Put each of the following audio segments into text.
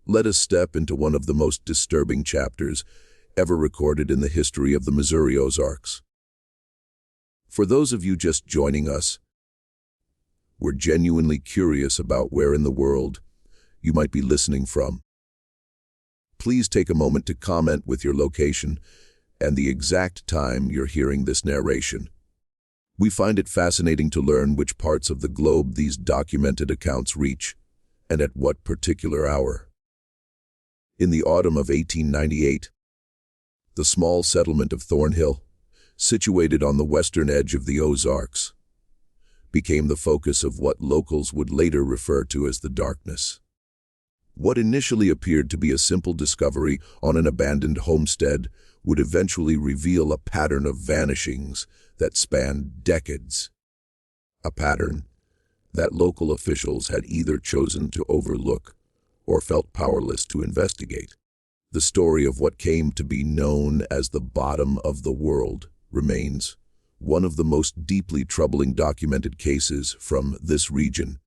Let us step into one of the most disturbing chapters ever recorded in the history of the Missouri Ozarks. For those of you just joining us, we're genuinely curious about where in the world you might be listening from. Please take a moment to comment with your location and the exact time you're hearing this narration. We find it fascinating to learn which parts of the globe these documented accounts reach, and at what particular hour. In the autumn of 1898, the small settlement of Thornhill, situated on the western edge of the Ozarks, became the focus of what locals would later refer to as the darkness. What initially appeared to be a simple discovery on an abandoned homestead would eventually reveal a pattern of vanishings that spanned decades. A pattern that local officials had either chosen to overlook or felt powerless to investigate. The story of what came to be known as the bottom of the world remains one of the most deeply troubling documented cases from this region,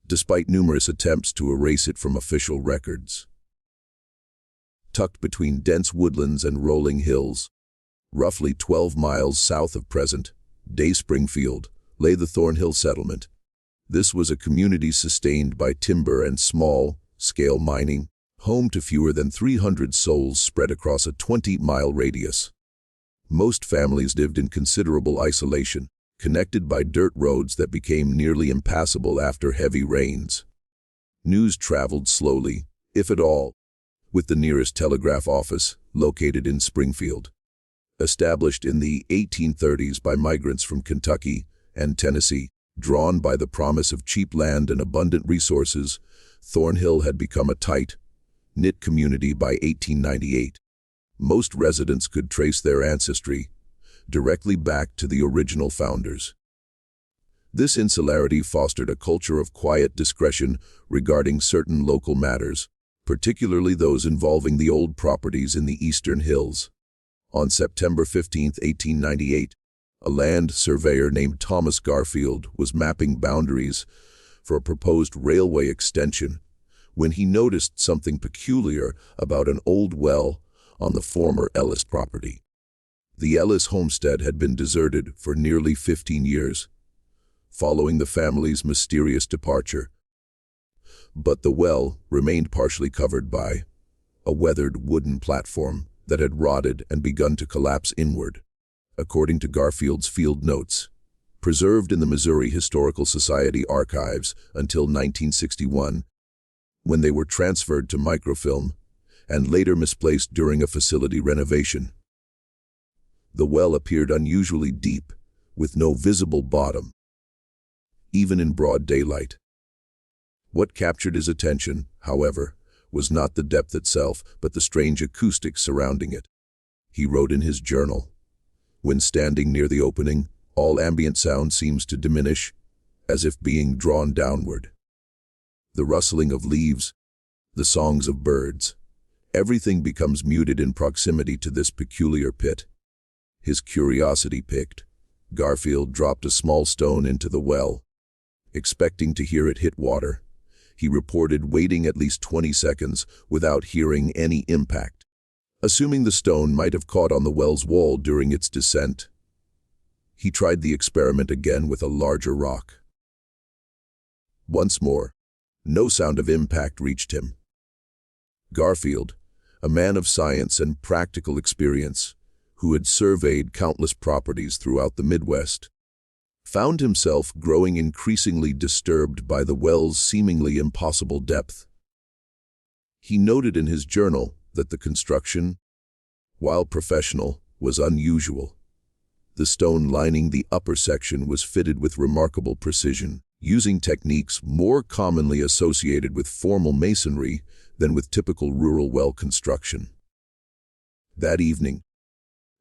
despite numerous attempts to erase it from official records. Tucked between dense woodlands and rolling hills, roughly 12 miles south of present-day Springfield, lay the Thornhill settlement. This was a community sustained by timber and small-scale mining, home to fewer than 300 souls spread across a 20-mile radius. Most families lived in considerable isolation, connected by dirt roads that became nearly impassable after heavy rains. News traveled slowly, if at all, with the nearest telegraph office located in Springfield. Established in the 1830s by migrants from Kentucky and Tennessee, drawn by the promise of cheap land and abundant resources, Thornhill had become a tight-knit community by 1898. Most residents could trace their ancestry directly back to the original founders. This insularity fostered a culture of quiet discretion regarding certain local matters, particularly those involving the old properties in the eastern hills. On September 15, 1898, a land surveyor named Thomas Garfield was mapping boundaries for a proposed railway extension when he noticed something peculiar about an old well on the former Ellis property. The Ellis homestead had been deserted for nearly 15 years, following the family's mysterious departure. But the well remained partially covered by a weathered wooden platform that had rotted and begun to collapse inward. According to Garfield's field notes, preserved in the Missouri Historical Society archives until 1961, when they were transferred to microfilm and later misplaced during a facility renovation. The well appeared unusually deep, with no visible bottom, even in broad daylight. What captured his attention, however, was not the depth itself, but the strange acoustics surrounding it. He wrote in his journal, "When standing near the opening, all ambient sound seems to diminish, as if being drawn downward. The rustling of leaves, the songs of birds, everything becomes muted in proximity to this peculiar pit." His curiosity piqued, Garfield dropped a small stone into the well. Expecting to hear it hit water, he reported waiting at least 20 seconds without hearing any impact. Assuming the stone might have caught on the well's wall during its descent, he tried the experiment again with a larger rock. Once more, no sound of impact reached him. Garfield, a man of science and practical experience, who had surveyed countless properties throughout the Midwest, found himself growing increasingly disturbed by the well's seemingly impossible depth. He noted in his journal that the construction, while professional, was unusual. The stone lining the upper section was fitted with remarkable precision, using techniques more commonly associated with formal masonry than with typical rural well construction. That evening,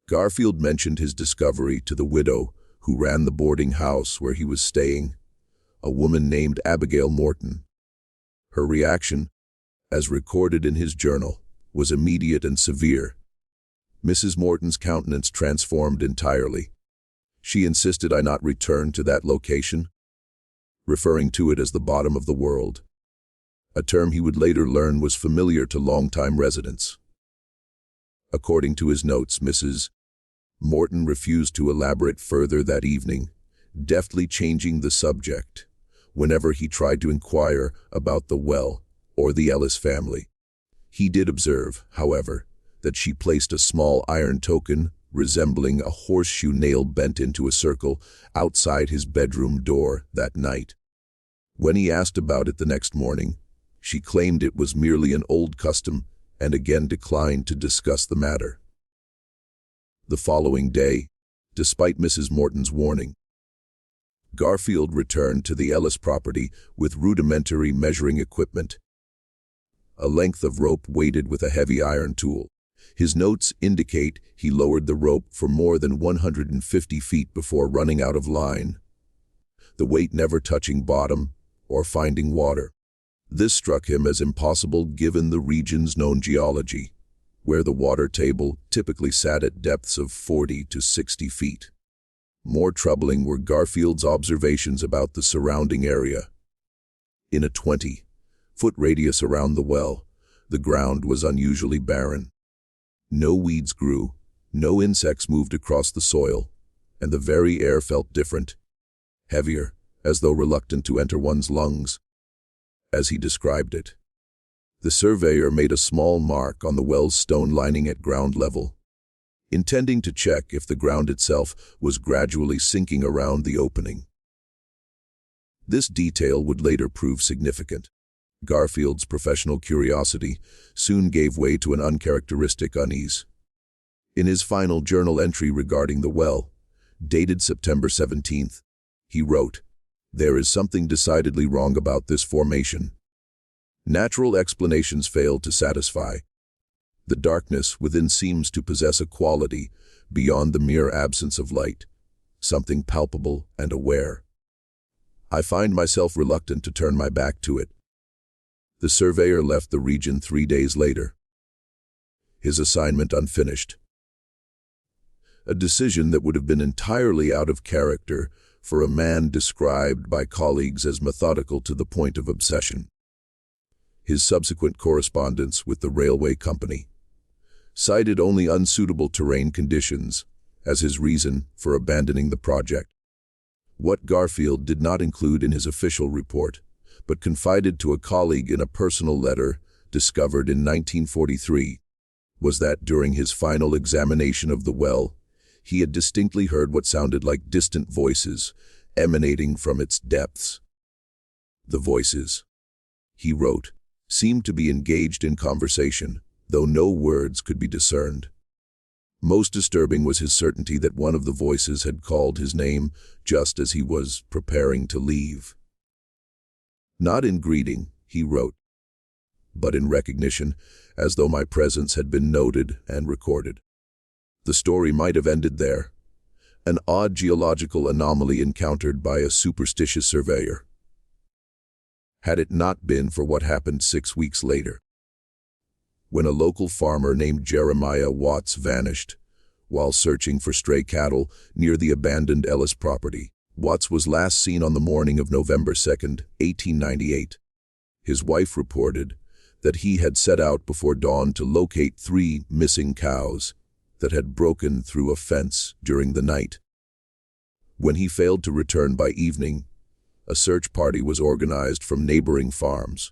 Garfield mentioned his discovery to the widow who ran the boarding house where he was staying, a woman named Abigail Morton. Her reaction, as recorded in his journal, was immediate and severe. Mrs. Morton's countenance transformed entirely. She insisted I not return to that location, referring to it as the bottom of the world. a term he would later learn was familiar to longtime residents. According to his notes, Mrs. Morton refused to elaborate further that evening, deftly changing the subject whenever he tried to inquire about the well or the Ellis family. He did observe, however, that she placed a small iron token resembling a horseshoe nail bent into a circle outside his bedroom door that night. When he asked about it the next morning, she claimed it was merely an old custom and again declined to discuss the matter. The following day, despite Mrs. Morton's warning, Garfield returned to the Ellis property with rudimentary measuring equipment, a length of rope weighted with a heavy iron tool. His notes indicate he lowered the rope for more than 150 feet before running out of line, the weight never touching bottom or finding water. This struck him as impossible given the region's known geology, where the water table typically sat at depths of 40 to 60 feet. More troubling were Garfield's observations about the surrounding area. In a 20-foot radius around the well, the ground was unusually barren. No weeds grew, no insects moved across the soil, and the very air felt different, heavier, as though reluctant to enter one's lungs. As he described it, the surveyor made a small mark on the well's stone lining at ground level, intending to check if the ground itself was gradually sinking around the opening. This detail would later prove significant. Garfield's professional curiosity soon gave way to an uncharacteristic unease. In his final journal entry regarding the well, dated September 17th, he wrote, "There is something decidedly wrong about this formation. Natural explanations fail to satisfy. The darkness within seems to possess a quality beyond the mere absence of light, something palpable and aware. I find myself reluctant to turn my back to it." The surveyor left the region 3 days later, his assignment unfinished. A decision that would have been entirely out of character for a man described by colleagues as methodical to the point of obsession. His subsequent correspondence with the railway company cited only unsuitable terrain conditions as his reason for abandoning the project. What Garfield did not include in his official report, but confided to a colleague in a personal letter discovered in 1943, was that during his final examination of the well, he had distinctly heard what sounded like distant voices emanating from its depths. The voices, he wrote, seemed to be engaged in conversation, though no words could be discerned. Most disturbing was his certainty that one of the voices had called his name just as he was preparing to leave. "Not in greeting," he wrote, "but in recognition, as though my presence had been noted and recorded." The story might have ended there, an odd geological anomaly encountered by a superstitious surveyor, had it not been for what happened 6 weeks later, when a local farmer named Jeremiah Watts vanished while searching for stray cattle near the abandoned Ellis property. Watts was last seen on the morning of November 2, 1898. His wife reported that he had set out before dawn to locate 3 missing cows that had broken through a fence during the night. When he failed to return by evening, a search party was organized from neighboring farms.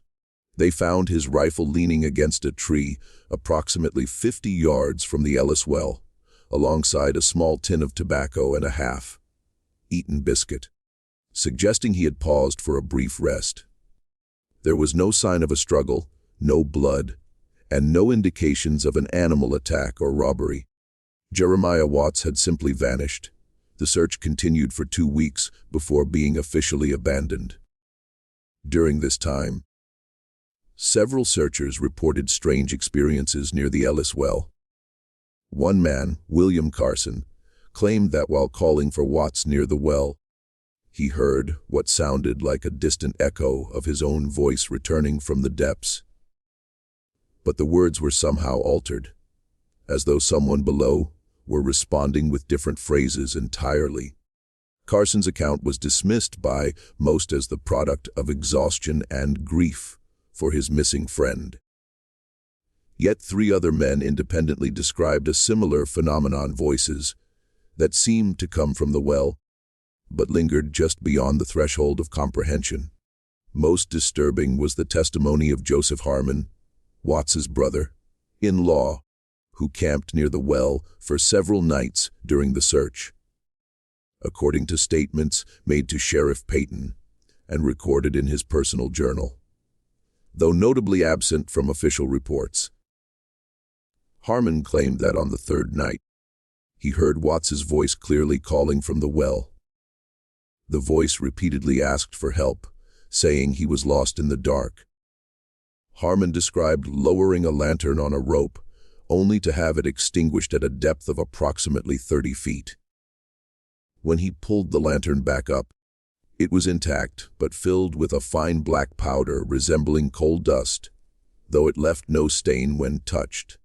They found his rifle leaning against a tree approximately 50 yards from the Ellis well, alongside a small tin of tobacco and a half-eaten biscuit, suggesting he had paused for a brief rest. There was no sign of a struggle, no blood, and no indications of an animal attack or robbery. Jeremiah Watts had simply vanished. The search continued for 2 weeks before being officially abandoned. During this time, several searchers reported strange experiences near the Ellis well. One man, William Carson, claimed that while calling for Watts near the well, he heard what sounded like a distant echo of his own voice returning from the depths. But the words were somehow altered, as though someone below were responding with different phrases entirely. Carson's account was dismissed by most as the product of exhaustion and grief for his missing friend. Yet 3 other men independently described a similar phenomenon, voices that seemed to come from the well, but lingered just beyond the threshold of comprehension. Most disturbing was the testimony of Joseph Harmon, Watts's brother-in-law, who camped near the well for several nights during the search. According to statements made to Sheriff Payton and recorded in his personal journal, though notably absent from official reports, Harmon claimed that on the 3rd night, he heard Watts's voice clearly calling from the well. The voice repeatedly asked for help, saying he was lost in the dark. Harmon described lowering a lantern on a rope, only to have it extinguished at a depth of approximately 30 feet. When he pulled the lantern back up, it was intact, but filled with a fine black powder resembling coal dust, though it left no stain when touched.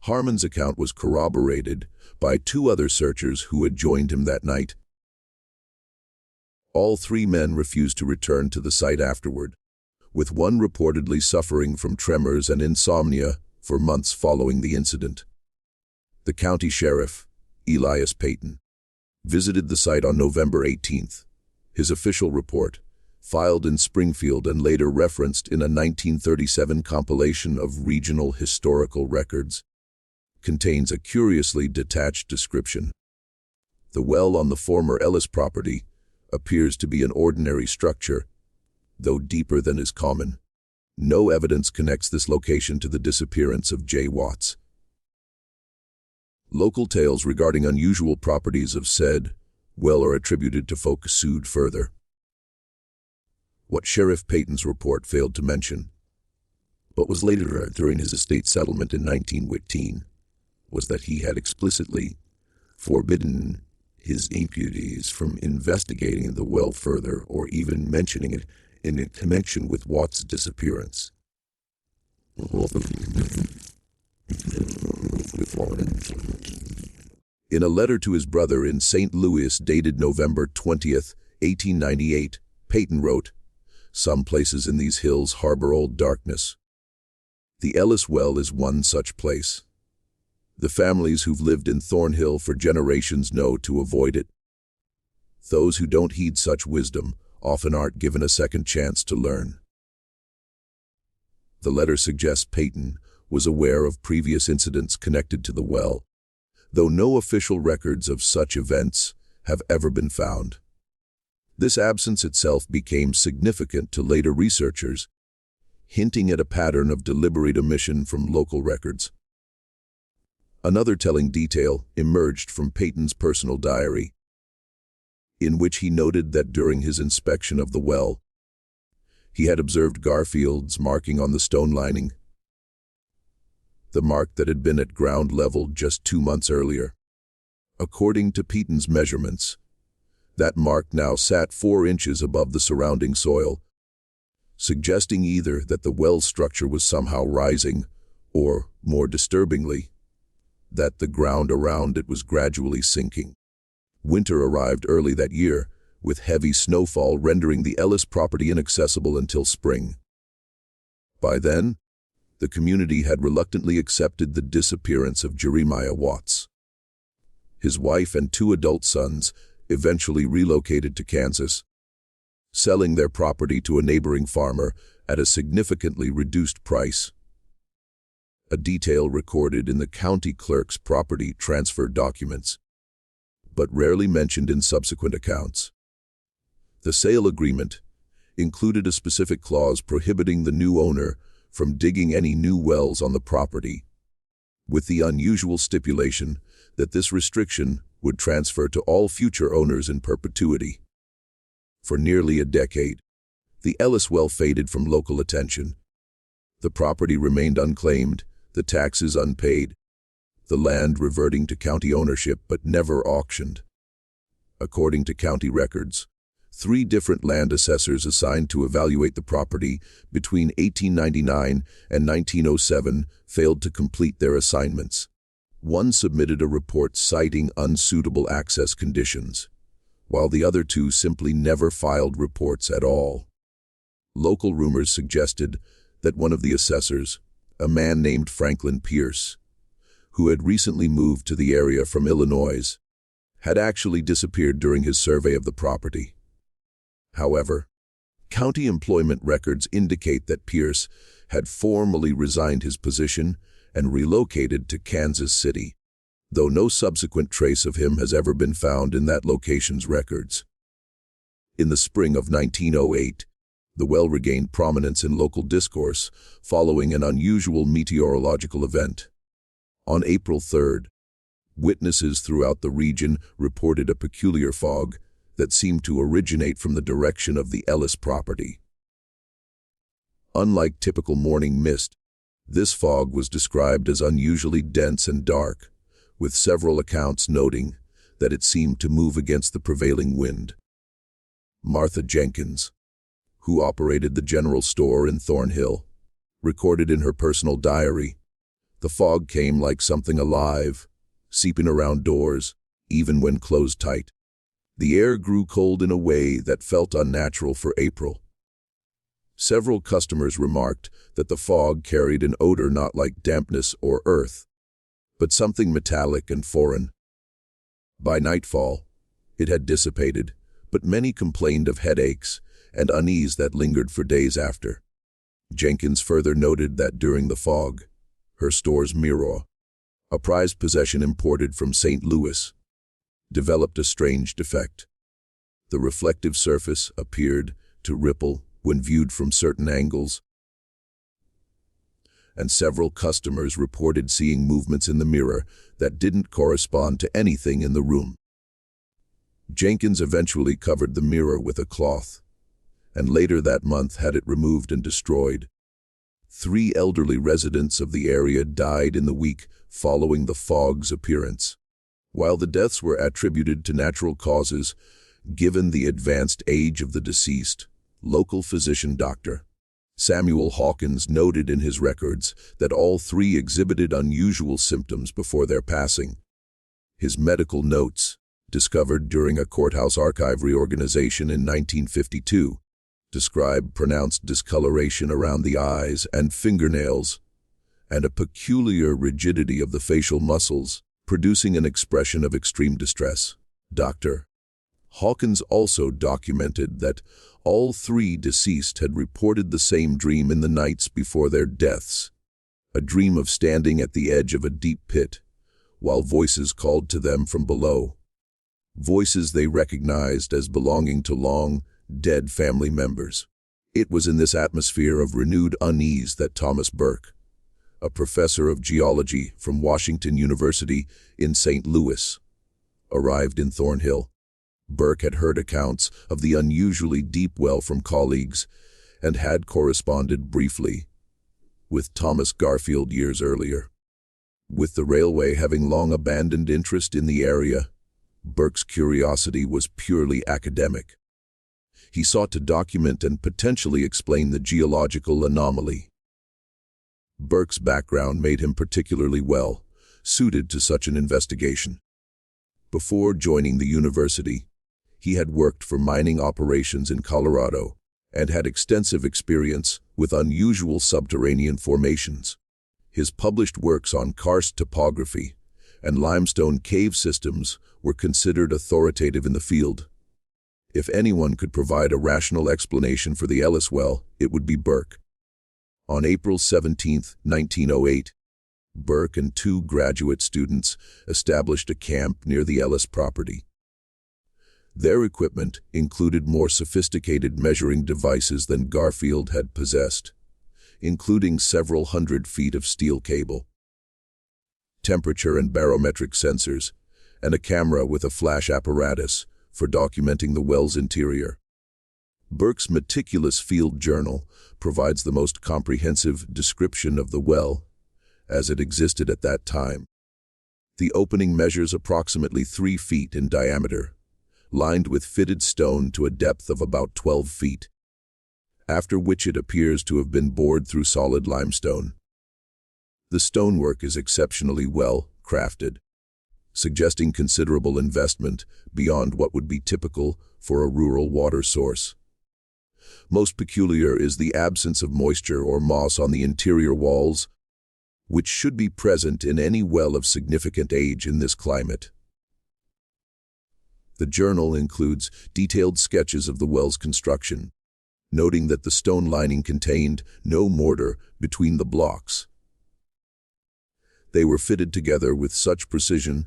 Harmon's account was corroborated by 2 other searchers who had joined him that night. All 3 men refused to return to the site afterward, with one reportedly suffering from tremors and insomnia for months following the incident. The county sheriff, Elias Payton, visited the site on November 18th. His official report, filed in Springfield and later referenced in a 1937 compilation of regional historical records, contains a curiously detached description. The well on the former Ellis property appears to be an ordinary structure, though deeper than is common. No evidence connects this location to the disappearance of J. Watts. Local tales regarding unusual properties of said well are attributed to folk sued further. What Sheriff Payton's report failed to mention, but was later during his estate settlement in 1918, was that he had explicitly forbidden his deputies from investigating the well further or even mentioning it in connection with Watts' disappearance. In a letter to his brother in St. Louis dated November 20th, 1898, Payton wrote, "Some places in these hills harbor old darkness. The Ellis Well is one such place. The families who've lived in Thornhill for generations know to avoid it. Those who don't heed such wisdom often aren't given a second chance to learn." The letter suggests Payton was aware of previous incidents connected to the well, though no official records of such events have ever been found. This absence itself became significant to later researchers, hinting at a pattern of deliberate omission from local records. Another telling detail emerged from Payton's personal diary, in which he noted that during his inspection of the well, he had observed Garfield's marking on the stone lining, the mark that had been at ground level just 2 months earlier. According to Payton's measurements, that mark now sat 4 inches above the surrounding soil, suggesting either that the well structure was somehow rising, or, more disturbingly, that the ground around it was gradually sinking. Winter arrived early that year, with heavy snowfall rendering the Ellis property inaccessible until spring. By then, the community had reluctantly accepted the disappearance of Jeremiah Watts. His wife and 2 adult sons eventually relocated to Kansas, selling their property to a neighboring farmer at a significantly reduced price. A detail recorded in the county clerk's property transfer documents, but rarely mentioned in subsequent accounts. The sale agreement included a specific clause prohibiting the new owner from digging any new wells on the property, with the unusual stipulation that this restriction would transfer to all future owners in perpetuity. For nearly a decade, the Ellis well faded from local attention. The property remained unclaimed, the taxes unpaid, the land reverting to county ownership but never auctioned. According to county records, 3 different land assessors assigned to evaluate the property between 1899 and 1907 failed to complete their assignments. One submitted a report citing unsuitable access conditions, while the other 2 simply never filed reports at all. Local rumors suggested that one of the assessors, a man named Franklin Pierce, who had recently moved to the area from Illinois, had actually disappeared during his survey of the property. However, county employment records indicate that Pierce had formally resigned his position and relocated to Kansas City, though no subsequent trace of him has ever been found in that location's records. In the spring of 1908, the well regained prominence in local discourse following an unusual meteorological event. On April 3rd, witnesses throughout the region reported a peculiar fog that seemed to originate from the direction of the Ellis property. Unlike typical morning mist, this fog was described as unusually dense and dark, with several accounts noting that it seemed to move against the prevailing wind. Martha Jenkins, who operated the general store in Thornhill, recorded in her personal diary, "The fog came like something alive, seeping around doors, even when closed tight. The air grew cold in a way that felt unnatural for April." Several customers remarked that the fog carried an odor not like dampness or earth, but something metallic and foreign. By nightfall, it had dissipated, but many complained of headaches and unease that lingered for days after. Jenkins further noted that during the fog, her store's mirror, a prized possession imported from St. Louis, developed a strange defect. The reflective surface appeared to ripple when viewed from certain angles, and several customers reported seeing movements in the mirror that didn't correspond to anything in the room. Jenkins eventually covered the mirror with a cloth, and later that month had it removed and destroyed. 3 elderly residents of the area died in the week following the fog's appearance. While the deaths were attributed to natural causes, given the advanced age of the deceased, local physician Dr. Samuel Hawkins noted in his records that all 3 exhibited unusual symptoms before their passing. His medical notes, discovered during a courthouse archive reorganization in 1952, described pronounced discoloration around the eyes and fingernails, and a peculiar rigidity of the facial muscles, producing an expression of extreme distress. Dr. Hawkins also documented that all 3 deceased had reported the same dream in the nights before their deaths, a dream of standing at the edge of a deep pit, while voices called to them from below, voices they recognized as belonging to long-dead family members. It was in this atmosphere of renewed unease that Thomas Burke, a professor of geology from Washington University in St. Louis, arrived in Thornhill. Burke had heard accounts of the unusually deep well from colleagues and had corresponded briefly with Thomas Garfield years earlier. With the railway having long abandoned interest in the area, Burke's curiosity was purely academic. He sought to document and potentially explain the geological anomaly. Burke's background made him particularly well suited to such an investigation. Before joining the university, he had worked for mining operations in Colorado and had extensive experience with unusual subterranean formations. His published works on karst topography and limestone cave systems were considered authoritative in the field. If anyone could provide a rational explanation for the Ellis well, it would be Burke. On April 17, 1908, Burke and 2 graduate students established a camp near the Ellis property. Their equipment included more sophisticated measuring devices than Garfield had possessed, including several hundred feet of steel cable, temperature and barometric sensors, and a camera with a flash apparatus for documenting the well's interior. Burke's meticulous field journal provides the most comprehensive description of the well as it existed at that time. The opening measures approximately 3 feet in diameter, lined with fitted stone to a depth of about 12 feet, after which it appears to have been bored through solid limestone. The stonework is exceptionally well crafted, suggesting considerable investment beyond what would be typical for a rural water source. Most peculiar is the absence of moisture or moss on the interior walls, which should be present in any well of significant age in this climate. The journal includes detailed sketches of the well's construction, noting that the stone lining contained no mortar between the blocks. They were fitted together with such precision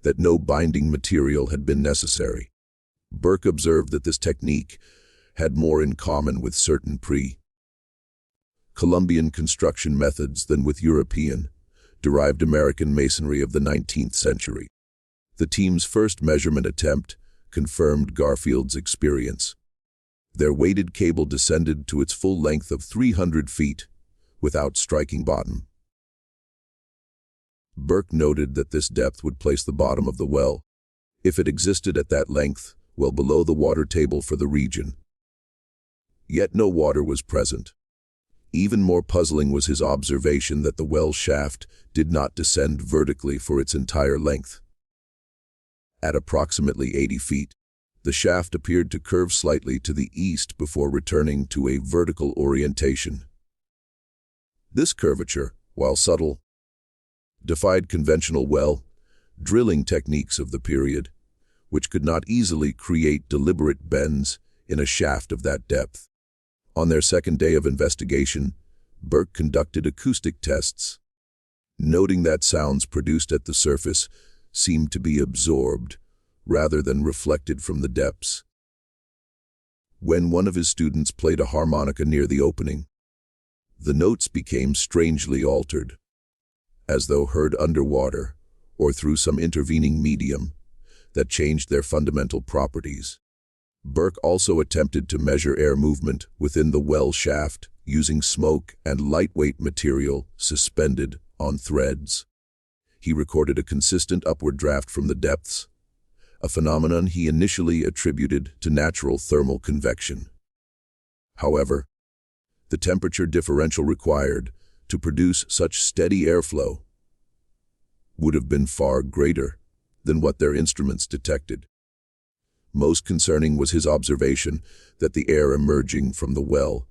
that no binding material had been necessary. Burke observed that this technique had more in common with certain pre-Columbian construction methods than with European, derived American masonry of the 19th century. The team's first measurement attempt confirmed Garfield's experience. Their weighted cable descended to its full length of 300 feet without striking bottom. Burke noted that this depth would place the bottom of the well, if it existed at that length, well below the water table for the region. Yet no water was present. Even more puzzling was his observation that the well shaft did not descend vertically for its entire length. At approximately 80 feet, the shaft appeared to curve slightly to the east before returning to a vertical orientation. This curvature, while subtle, defied conventional well drilling techniques of the period, which could not easily create deliberate bends in a shaft of that depth. On their second day of investigation, Burke conducted acoustic tests, noting that sounds produced at the surface seemed to be absorbed rather than reflected from the depths. When one of his students played a harmonica near the opening, the notes became strangely altered, as though heard underwater or through some intervening medium that changed their fundamental properties. Burke also attempted to measure air movement within the well shaft using smoke and lightweight material suspended on threads. He recorded a consistent upward draft from the depths, a phenomenon he initially attributed to natural thermal convection. However, the temperature differential required to produce such steady airflow would have been far greater than what their instruments detected. Most concerning was his observation that the air emerging from the well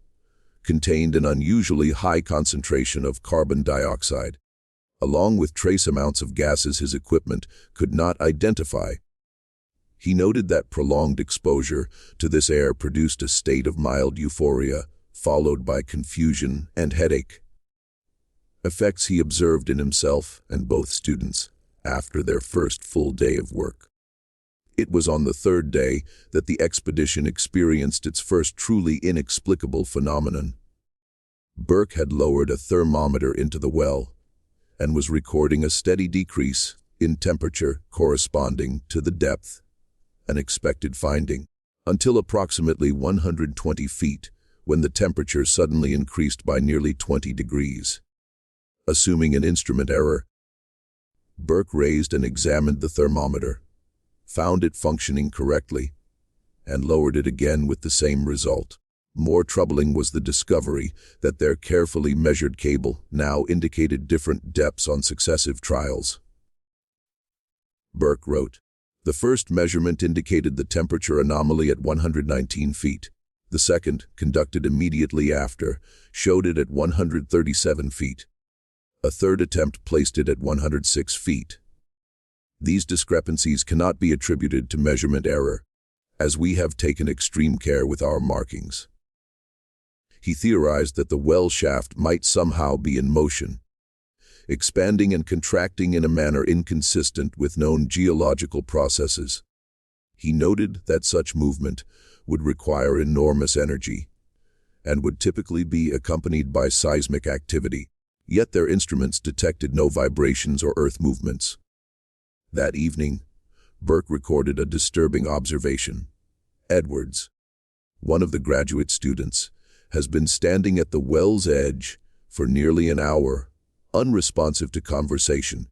contained an unusually high concentration of carbon dioxide, along with trace amounts of gases his equipment could not identify. He noted that prolonged exposure to this air produced a state of mild euphoria, followed by confusion and headache, effects he observed in himself and both students after their first full day of work. It was on the third day that the expedition experienced its first truly inexplicable phenomenon. Burke had lowered a thermometer into the well and was recording a steady decrease in temperature corresponding to the depth, an expected finding, until approximately 120 feet, when the temperature suddenly increased by nearly 20 degrees. Assuming an instrument error, Burke raised and examined the thermometer, found it functioning correctly, and lowered it again with the same result. More troubling was the discovery that their carefully measured cable now indicated different depths on successive trials. Burke wrote, "The first measurement indicated the temperature anomaly at 119 feet. The second, conducted immediately after, showed it at 137 feet. A third attempt placed it at 106 feet. These discrepancies cannot be attributed to measurement error, as we have taken extreme care with our markings." He theorized that the well shaft might somehow be in motion, expanding and contracting in a manner inconsistent with known geological processes. He noted that such movement would require enormous energy and would typically be accompanied by seismic activity, yet their instruments detected no vibrations or earth movements. That evening, Burke recorded a disturbing observation. Edwards, one of the graduate students, has been standing at the well's edge for nearly an hour, unresponsive to conversation.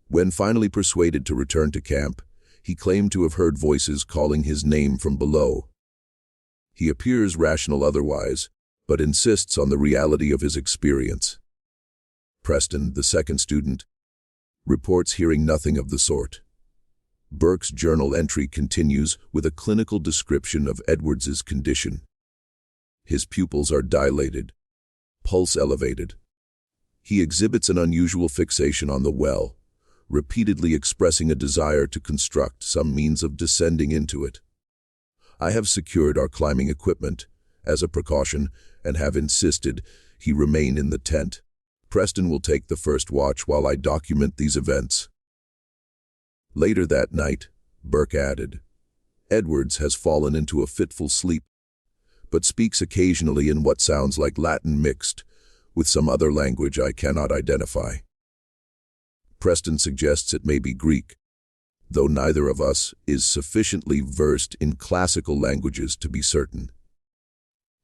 When finally persuaded to return to camp, he claimed to have heard voices calling his name from below. He appears rational otherwise, but insists on the reality of his experience. Preston, the second student, reports hearing nothing of the sort. Burke's journal entry continues with a clinical description of Edwards's condition. His pupils are dilated, pulse elevated. He exhibits an unusual fixation on the well, repeatedly expressing a desire to construct some means of descending into it. I have secured our climbing equipment as a precaution and have insisted he remain in the tent. Preston will take the first watch while I document these events. Later that night, Burke added, Edwards has fallen into a fitful sleep, but speaks occasionally in what sounds like Latin mixed with some other language I cannot identify. Preston suggests it may be Greek, though neither of us is sufficiently versed in classical languages to be certain.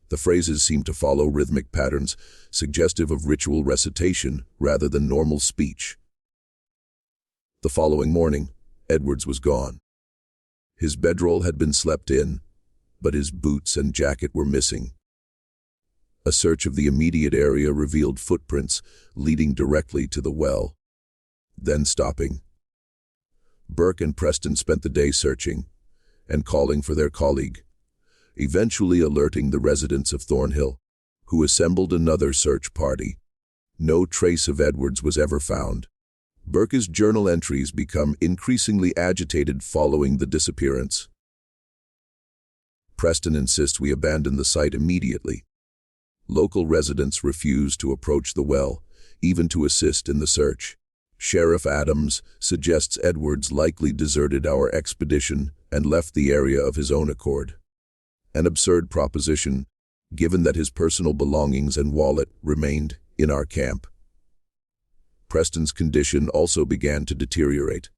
The phrases seem to follow rhythmic patterns, suggestive of ritual recitation rather than normal speech. The following morning, Edwards was gone. His bedroll had been slept in, but his boots and jacket were missing. A search of the immediate area revealed footprints leading directly to the well, then stopping. Burke and Preston spent the day searching and calling for their colleague, eventually alerting the residents of Thornhill, who assembled another search party. No trace of Edwards was ever found. Burke's journal entries become increasingly agitated following the disappearance. Preston insists we abandon the site immediately. Local residents refuse to approach the well, even to assist in the search. Sheriff Adams suggests Edwards likely deserted our expedition and left the area of his own accord. An absurd proposition, given that his personal belongings and wallet remained in our camp. Preston's condition also began to deteriorate.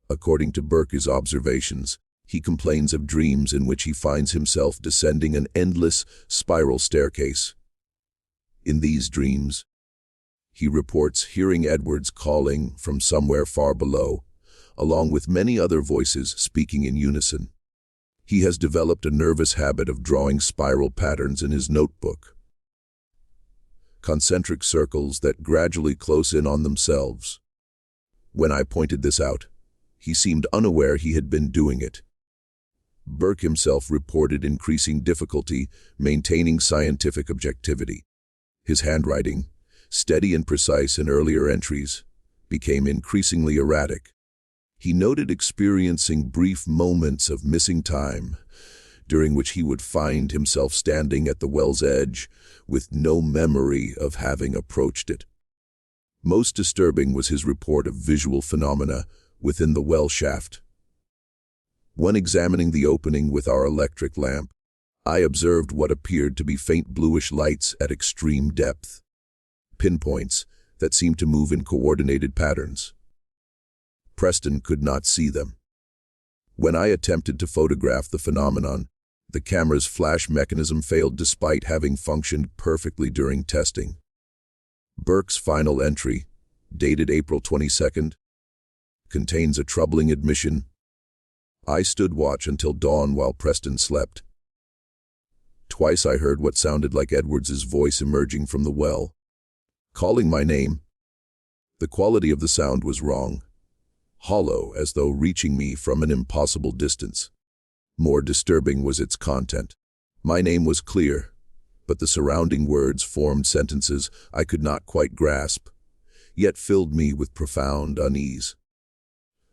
According to Burke's observations, he complains of dreams in which he finds himself descending an endless spiral staircase. In these dreams, he reports hearing Edwards calling from somewhere far below, along with many other voices speaking in unison. He has developed a nervous habit of drawing spiral patterns in his notebook, concentric circles that gradually close in on themselves. When I pointed this out, he seemed unaware he had been doing it. Burke himself reported increasing difficulty maintaining scientific objectivity. His handwriting, steady and precise in earlier entries, became increasingly erratic. He noted experiencing brief moments of missing time, during which he would find himself standing at the well's edge with no memory of having approached it. Most disturbing was his report of visual phenomena within the well shaft. When examining the opening with our electric lamp, I observed what appeared to be faint bluish lights at extreme depth, pinpoints that seemed to move in coordinated patterns. Preston could not see them. When I attempted to photograph the phenomenon, the camera's flash mechanism failed despite having functioned perfectly during testing. Burke's final entry, dated April 22nd, contains a troubling admission. I stood watch until dawn while Preston slept. Twice I heard what sounded like Edwards's voice emerging from the well, calling my name. The quality of the sound was wrong, hollow as though reaching me from an impossible distance. More disturbing was its content. My name was clear, but the surrounding words formed sentences I could not quite grasp, yet filled me with profound unease.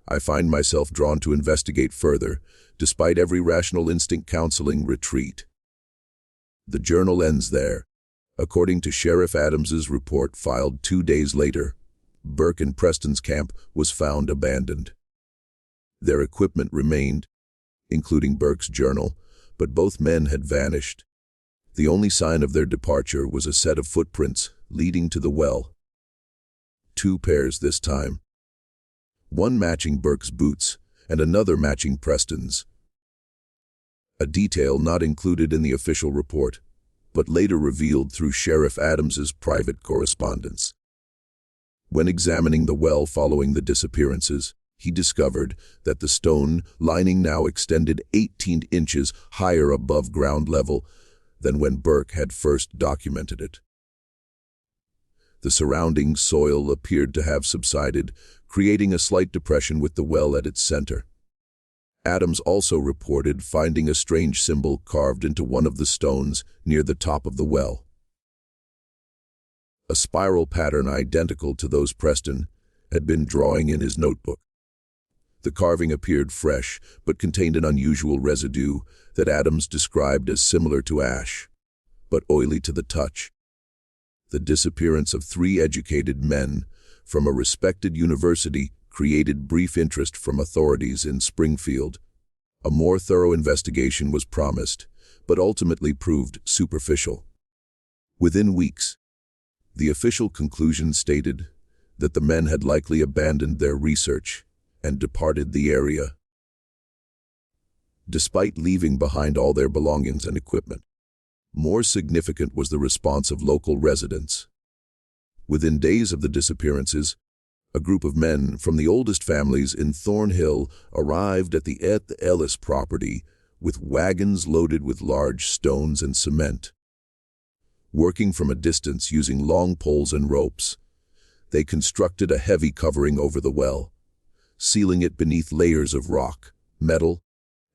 I find myself drawn to investigate further, despite every rational instinct counseling retreat. The journal ends there. According to Sheriff Adams's report filed 2 days later, Burke and Preston's camp was found abandoned. Their equipment remained, including Burke's journal, but both men had vanished. The only sign of their departure was a set of footprints leading to the well. 2 pairs this time. One matching Burke's boots and another matching Preston's. A detail not included in the official report, but later revealed through Sheriff Adams's private correspondence. When examining the well following the disappearances, he discovered that the stone lining now extended 18 inches higher above ground level than when Burke had first documented it. The surrounding soil appeared to have subsided, creating a slight depression with the well at its center. Adams also reported finding a strange symbol carved into one of the stones near the top of the well. A spiral pattern identical to those Preston had been drawing in his notebook. The carving appeared fresh, but contained an unusual residue that Adams described as similar to ash, but oily to the touch. The disappearance of 3 educated men from a respected university created brief interest from authorities in Springfield. A more thorough investigation was promised, but ultimately proved superficial. Within weeks, the official conclusion stated that the men had likely abandoned their research and departed the area, despite leaving behind all their belongings and equipment. More significant was the response of local residents. Within days of the disappearances, a group of men from the oldest families in Thornhill arrived at the Ellis property with wagons loaded with large stones and cement. Working from a distance using long poles and ropes, they constructed a heavy covering over the well, sealing it beneath layers of rock, metal,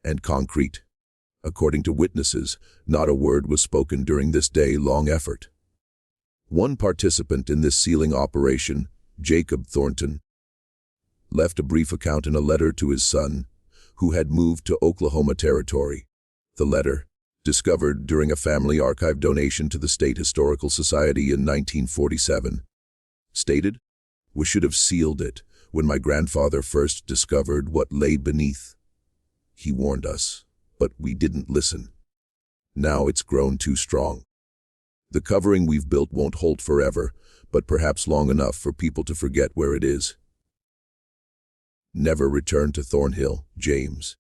and concrete. According to witnesses, not a word was spoken during this day-long effort. One participant in this sealing operation, Jacob Thornton, left a brief account in a letter to his son, who had moved to Oklahoma Territory. The letter, discovered during a family archive donation to the State Historical Society in 1947, stated, "We should have sealed it when my grandfather first discovered what lay beneath. He warned us, but we didn't listen. Now it's grown too strong. The covering we've built won't hold forever, but perhaps long enough for people to forget where it is." Never return to Thornhill, James.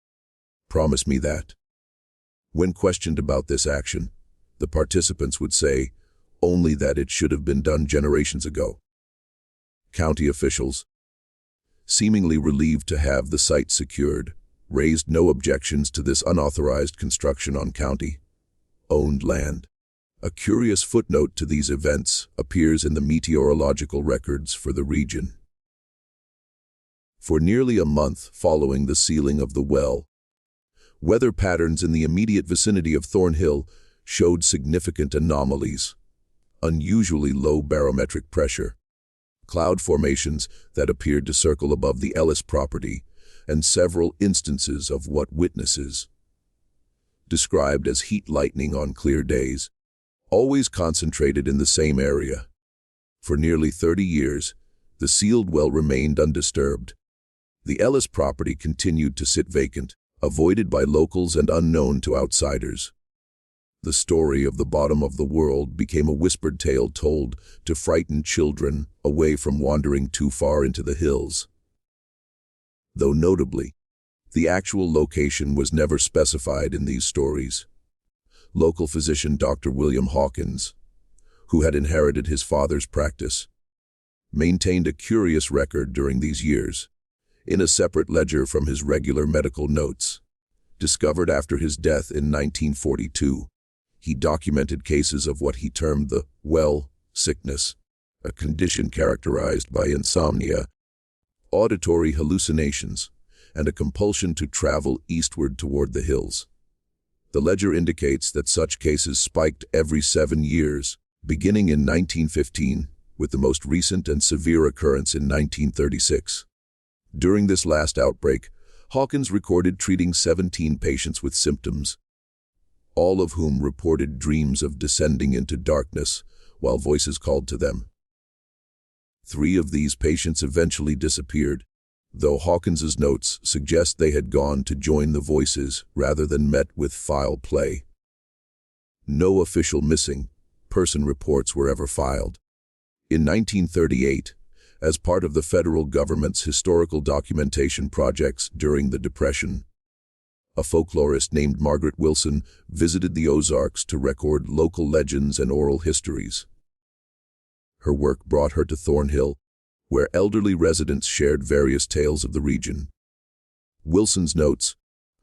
Promise me that. When questioned about this action, the participants would say only that it should have been done generations ago. County officials, seemingly relieved to have the site secured, raised no objections to this unauthorized construction on county-owned land. A curious footnote to these events appears in the meteorological records for the region. For nearly a month following the sealing of the well, weather patterns in the immediate vicinity of Thornhill showed significant anomalies: unusually low barometric pressure, cloud formations that appeared to circle above the Ellis property, and several instances of what witnesses described as heat lightning on clear days, always concentrated in the same area. For nearly 30 years, the sealed well remained undisturbed. The Ellis property continued to sit vacant, avoided by locals and unknown to outsiders. The story of the bottom of the world became a whispered tale told to frighten children away from wandering too far into the hills. Though notably, the actual location was never specified in these stories. Local physician Dr. William Hawkins, who had inherited his father's practice, maintained a curious record during these years. In a separate ledger from his regular medical notes, discovered after his death in 1942, he documented cases of what he termed the well sickness, a condition characterized by insomnia, auditory hallucinations, and a compulsion to travel eastward toward the hills. The ledger indicates that such cases spiked every 7 years, beginning in 1915, with the most recent and severe occurrence in 1936. During this last outbreak, Hawkins recorded treating 17 patients with symptoms, all of whom reported dreams of descending into darkness while voices called to them. 3 of these patients eventually disappeared, though Hawkins's notes suggest they had gone to join the voices rather than met with foul play. No official missing person reports were ever filed. In 1938, as part of the federal government's historical documentation projects during the Depression, a folklorist named Margaret Wilson visited the Ozarks to record local legends and oral histories. Her work brought her to Thornhill, where elderly residents shared various tales of the region. Wilson's notes,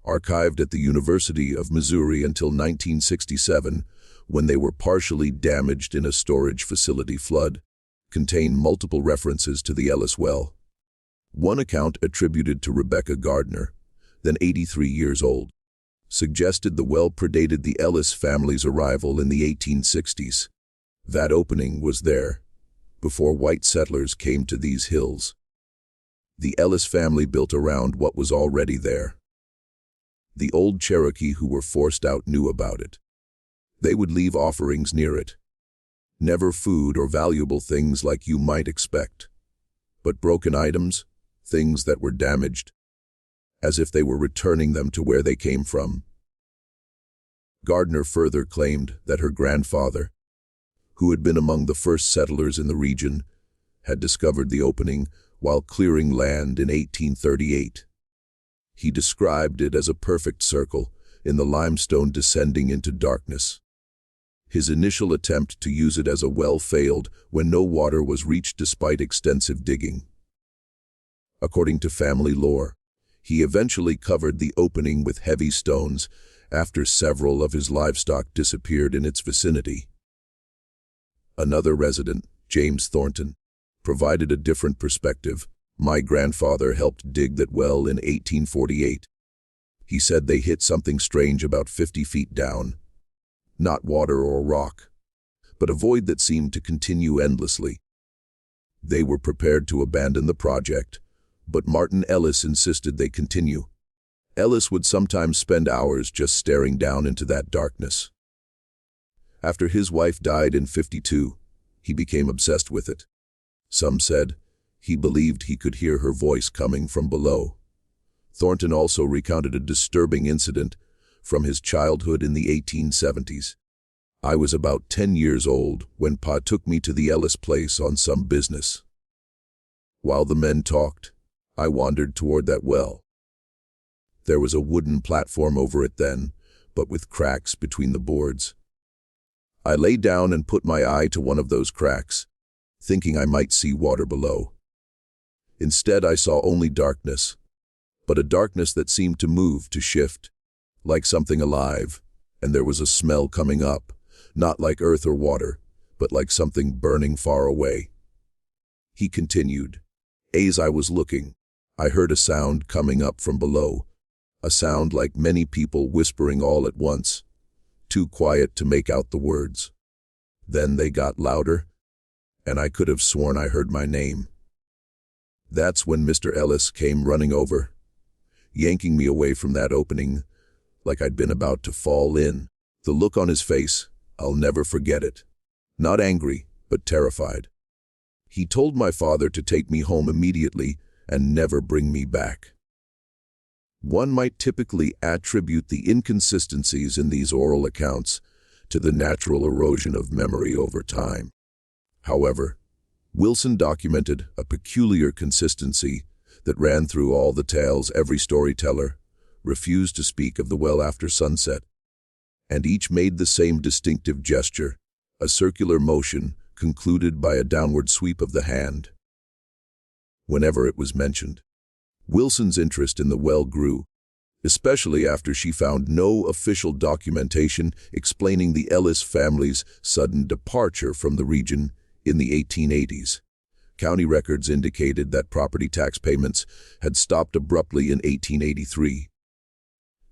archived at the University of Missouri until 1967, when they were partially damaged in a storage facility flood, contain multiple references to the Ellis well. One account attributed to Rebecca Gardner then 83 years old, suggested the well predated the Ellis family's arrival in the 1860s. That opening was there before white settlers came to these hills. The Ellis family built around what was already there. The old Cherokee who were forced out knew about it. They would leave offerings near it. Never food or valuable things like you might expect, but broken items, things that were damaged, as if they were returning them to where they came from. Gardner further claimed that her grandfather, who had been among the first settlers in the region, had discovered the opening while clearing land in 1838. He described it as a perfect circle in the limestone descending into darkness. His initial attempt to use it as a well failed when no water was reached despite extensive digging. According to family lore, he eventually covered the opening with heavy stones after several of his livestock disappeared in its vicinity. Another resident, James Thornton, provided a different perspective. My grandfather helped dig that well in 1848. He said they hit something strange about 50 feet down. Not water or rock, but a void that seemed to continue endlessly. They were prepared to abandon the project, but Martin Ellis insisted they continue. Ellis would sometimes spend hours just staring down into that darkness. After his wife died in 52, he became obsessed with it. Some said he believed he could hear her voice coming from below. Thornton also recounted a disturbing incident from his childhood in the 1870s. I was about 10 years old when Pa took me to the Ellis place on some business. While the men talked, I wandered toward that well. There was a wooden platform over it then, but with cracks between the boards. I lay down and put my eye to one of those cracks, thinking I might see water below. Instead, I saw only darkness, but a darkness that seemed to move, to shift, like something alive, and there was a smell coming up, not like earth or water, but like something burning far away. He continued, as I was looking, I heard a sound coming up from below, a sound like many people whispering all at once, too quiet to make out the words. Then they got louder, and I could have sworn I heard my name. That's when Mr. Ellis came running over, yanking me away from that opening, like I'd been about to fall in. The look on his face, I'll never forget it. Not angry, but terrified. He told my father to take me home immediately and never bring me back. One might typically attribute the inconsistencies in these oral accounts to the natural erosion of memory over time. However, Wilson documented a peculiar consistency that ran through all the tales. Every storyteller refused to speak of the well after sunset, and each made the same distinctive gesture, a circular motion concluded by a downward sweep of the hand. Whenever it was mentioned, Wilson's interest in the well grew, especially after she found no official documentation explaining the Ellis family's sudden departure from the region in the 1880s. County records indicated that property tax payments had stopped abruptly in 1883.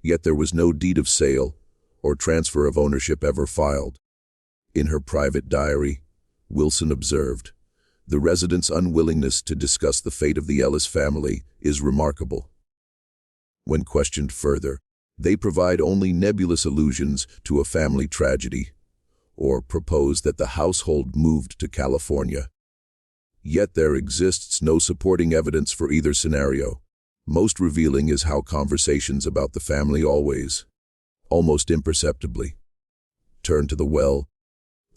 Yet there was no deed of sale or transfer of ownership ever filed. In her private diary, Wilson observed, "The residents' unwillingness to discuss the fate of the Ellis family is remarkable." When questioned further, they provide only nebulous allusions to a family tragedy, or propose that the household moved to California. Yet there exists no supporting evidence for either scenario. Most revealing is how conversations about the family almost imperceptibly, turn to the well,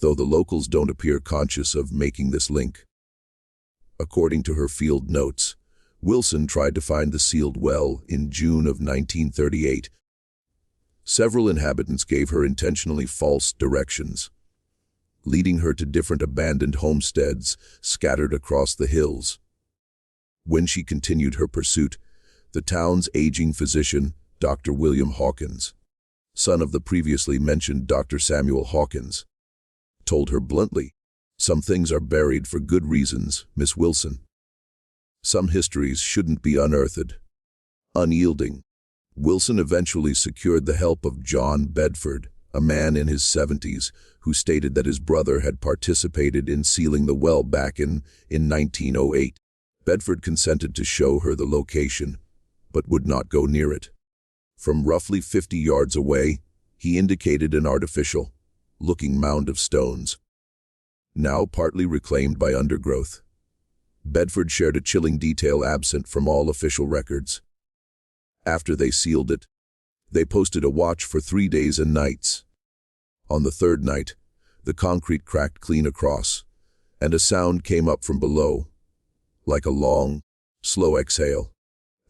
though the locals don't appear conscious of making this link. According to her field notes, Wilson tried to find the sealed well in June of 1938. Several inhabitants gave her intentionally false directions, leading her to different abandoned homesteads scattered across the hills. When she continued her pursuit, the town's aging physician, Dr. William Hawkins, son of the previously mentioned Dr. Samuel Hawkins, told her bluntly, "Some things are buried for good reasons, Miss Wilson. Some histories shouldn't be unearthed." Unyielding, Wilson eventually secured the help of John Bedford, a man in his 70s, who stated that his brother had participated in sealing the well back in 1908. Bedford consented to show her the location, but would not go near it. From roughly 50 yards away, he indicated an artificial-looking mound of stones, now partly reclaimed by undergrowth. Bedford shared a chilling detail absent from all official records. After they sealed it, they posted a watch for 3 days and nights. On the third night, the concrete cracked clean across, and a sound came up from below, like a long, slow exhale.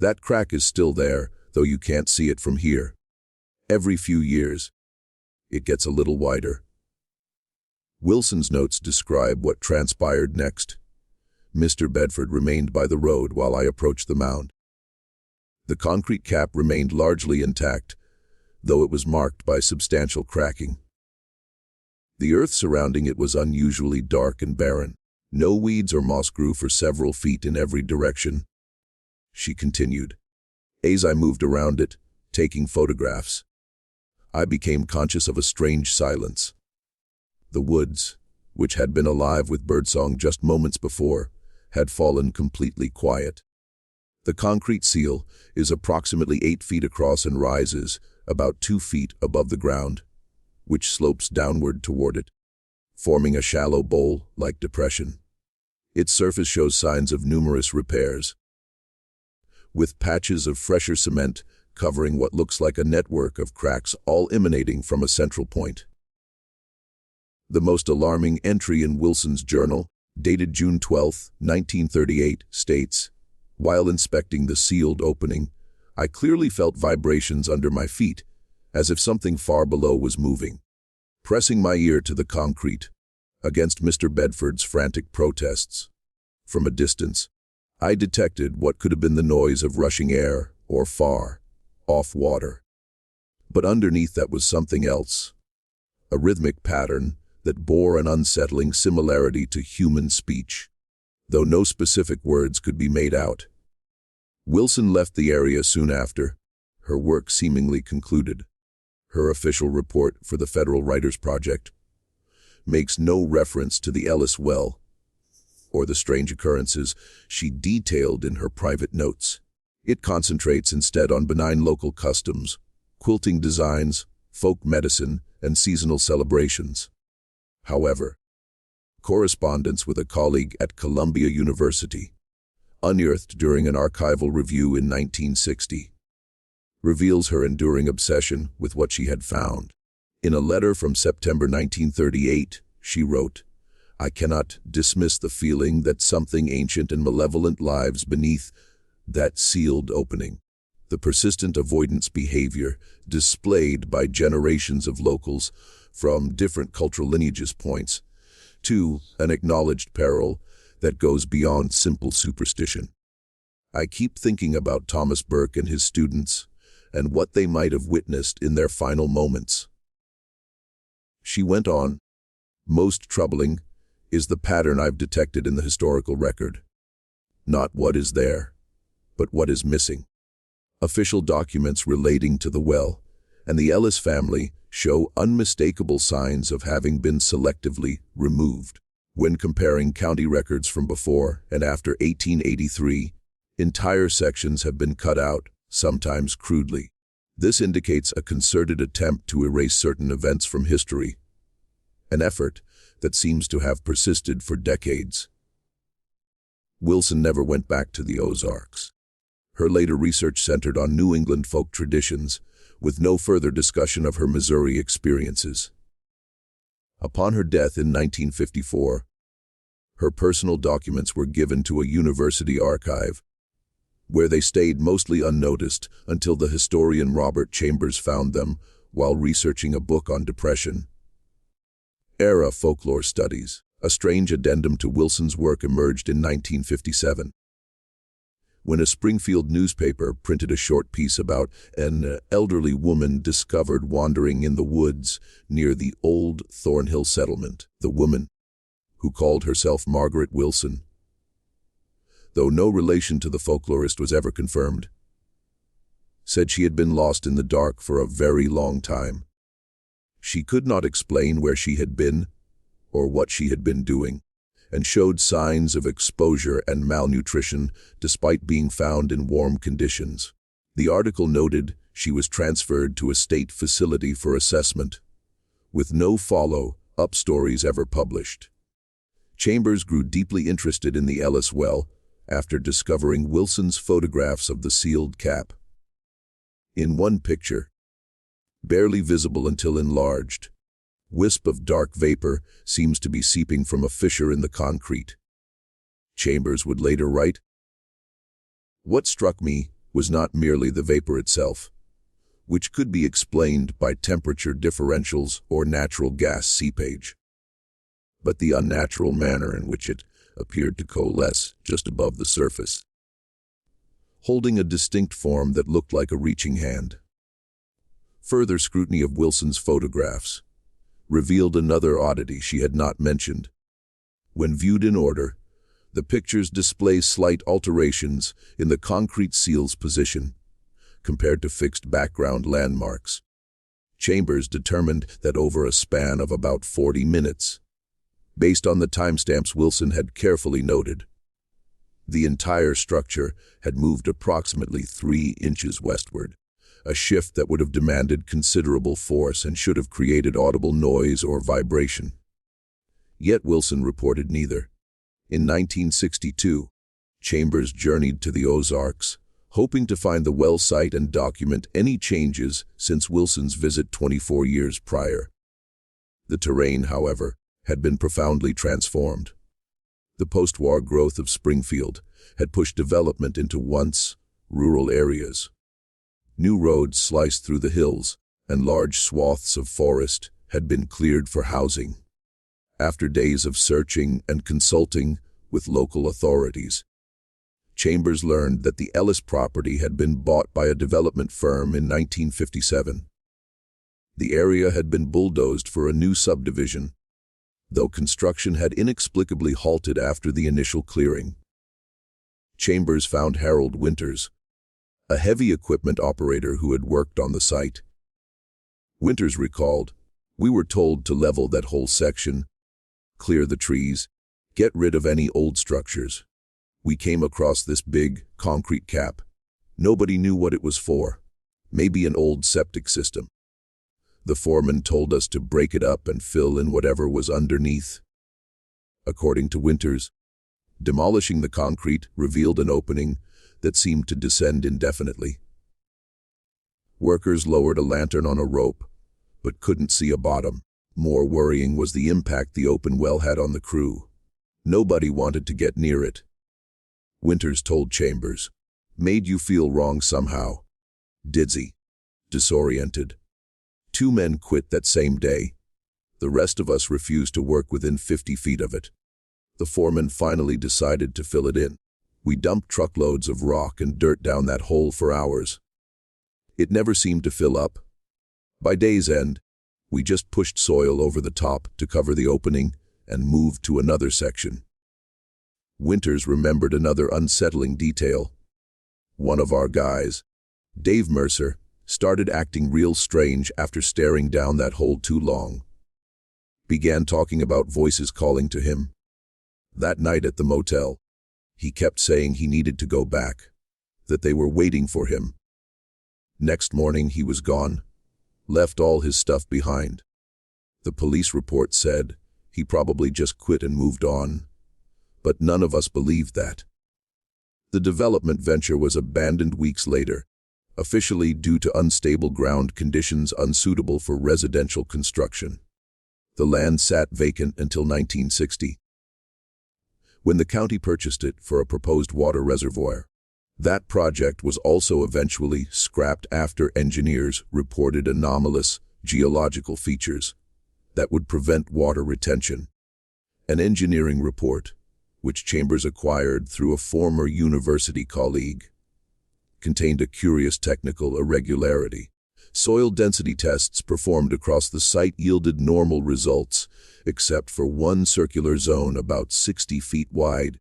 That crack is still there, though you can't see it from here. Every few years, it gets a little wider. Wilson's notes describe what transpired next. Mr. Bedford remained by the road while I approached the mound. The concrete cap remained largely intact, though it was marked by substantial cracking. The earth surrounding it was unusually dark and barren. No weeds or moss grew for several feet in every direction. She continued. As I moved around it, taking photographs, I became conscious of a strange silence. The woods, which had been alive with birdsong just moments before, had fallen completely quiet. The concrete seal is approximately 8 feet across and rises about 2 feet above the ground, which slopes downward toward it, forming a shallow bowl-like depression. Its surface shows signs of numerous repairs, with patches of fresher cement covering what looks like a network of cracks all emanating from a central point. The most alarming entry in Wilson's journal, dated June 12, 1938, states, "While inspecting the sealed opening, I clearly felt vibrations under my feet, as if something far below was moving. Pressing my ear to the concrete, against Mr. Bedford's frantic protests. From a distance, I detected what could have been the noise of rushing air or far-off water. But underneath that was something else, a rhythmic pattern that bore an unsettling similarity to human speech, though no specific words could be made out." Wilson left the area soon after, her work seemingly concluded. Her official report for the Federal Writers Project makes no reference to the Ellis Well or the strange occurrences she detailed in her private notes. It concentrates instead on benign local customs, quilting designs, folk medicine, and seasonal celebrations. However, correspondence with a colleague at Columbia University, unearthed during an archival review in 1960, reveals her enduring obsession with what she had found. In a letter from September 1938, she wrote, "I cannot dismiss the feeling that something ancient and malevolent lies beneath that sealed opening. The persistent avoidance behavior displayed by generations of locals from different cultural lineages points to an acknowledged peril that goes beyond simple superstition. I keep thinking about Thomas Burke and his students and what they might have witnessed in their final moments." She went on, "Most troubling is the pattern I've detected in the historical record. Not what is there, but what is missing. Official documents relating to the well and the Ellis family show unmistakable signs of having been selectively removed. When comparing county records from before and after 1883, entire sections have been cut out, sometimes crudely. This indicates a concerted attempt to erase certain events from history, an effort that seems to have persisted for decades." Wilson never went back to the Ozarks. Her later research centered on New England folk traditions, with no further discussion of her Missouri experiences. Upon her death in 1954, her personal documents were given to a university archive, where they stayed mostly unnoticed until the historian Robert Chambers found them while researching a book on depression. Era folklore studies, a strange addendum to Wilson's work, emerged in 1957. When a Springfield newspaper printed a short piece about an elderly woman discovered wandering in the woods near the old Thornhill settlement. The woman, who called herself Margaret Wilson, though no relation to the folklorist was ever confirmed, said she had been lost in the dark for a very long time. She could not explain where she had been or what she had been doing, and showed signs of exposure and malnutrition despite being found in warm conditions. The article noted she was transferred to a state facility for assessment, with no follow-up stories ever published. Chambers grew deeply interested in the Ellis well after discovering Wilson's photographs of the sealed cap. In one picture, barely visible until enlarged, wisp of dark vapor seems to be seeping from a fissure in the concrete. Chambers would later write, "What struck me was not merely the vapor itself, which could be explained by temperature differentials or natural gas seepage, but the unnatural manner in which it appeared to coalesce just above the surface, holding a distinct form that looked like a reaching hand." Further scrutiny of Wilson's photographs revealed another oddity she had not mentioned. When viewed in order, the pictures display slight alterations in the concrete seal's position compared to fixed background landmarks. Chambers determined that over a span of about 40 minutes, based on the timestamps Wilson had carefully noted, the entire structure had moved approximately 3 inches westward, a shift that would have demanded considerable force and should have created audible noise or vibration. Yet Wilson reported neither. In 1962, Chambers journeyed to the Ozarks, hoping to find the well site and document any changes since Wilson's visit 24 years prior. The terrain, however, had been profoundly transformed. The post-war growth of Springfield had pushed development into once rural areas. New roads sliced through the hills, and large swaths of forest had been cleared for housing. After days of searching and consulting with local authorities, Chambers learned that the Ellis property had been bought by a development firm in 1957. The area had been bulldozed for a new subdivision, though construction had inexplicably halted after the initial clearing. Chambers found Harold Winters, a heavy equipment operator who had worked on the site. Winters recalled, "We were told to level that whole section, clear the trees, get rid of any old structures. We came across this big, concrete cap. Nobody knew what it was for. Maybe an old septic system. The foreman told us to break it up and fill in whatever was underneath." According to Winters, demolishing the concrete revealed an opening that seemed to descend indefinitely. Workers lowered a lantern on a rope, but couldn't see a bottom. More worrying was the impact the open well had on the crew. Nobody wanted to get near it. Winters told Chambers, "Made you feel wrong somehow. Dizzy. Disoriented. 2 men quit that same day. The rest of us refused to work within 50 feet of it. The foreman finally decided to fill it in. We dumped truckloads of rock and dirt down that hole for hours. It never seemed to fill up. By day's end, we just pushed soil over the top to cover the opening and moved to another section." Winters remembered another unsettling detail. One of our guys, Dave Mercer, started acting real strange after staring down that hole too long. Began talking about voices calling to him. That night at the motel, he kept saying he needed to go back, that they were waiting for him. Next morning he was gone, left all his stuff behind. The police report said he probably just quit and moved on, but none of us believed that. The development venture was abandoned weeks later, officially due to unstable ground conditions unsuitable for residential construction. The land sat vacant until 1960, when the county purchased it for a proposed water reservoir. That project was also eventually scrapped after engineers reported anomalous geological features that would prevent water retention. An engineering report, which Chambers acquired through a former university colleague, contained a curious technical irregularity. Soil density tests performed across the site yielded normal results, except for one circular zone about 60 feet wide,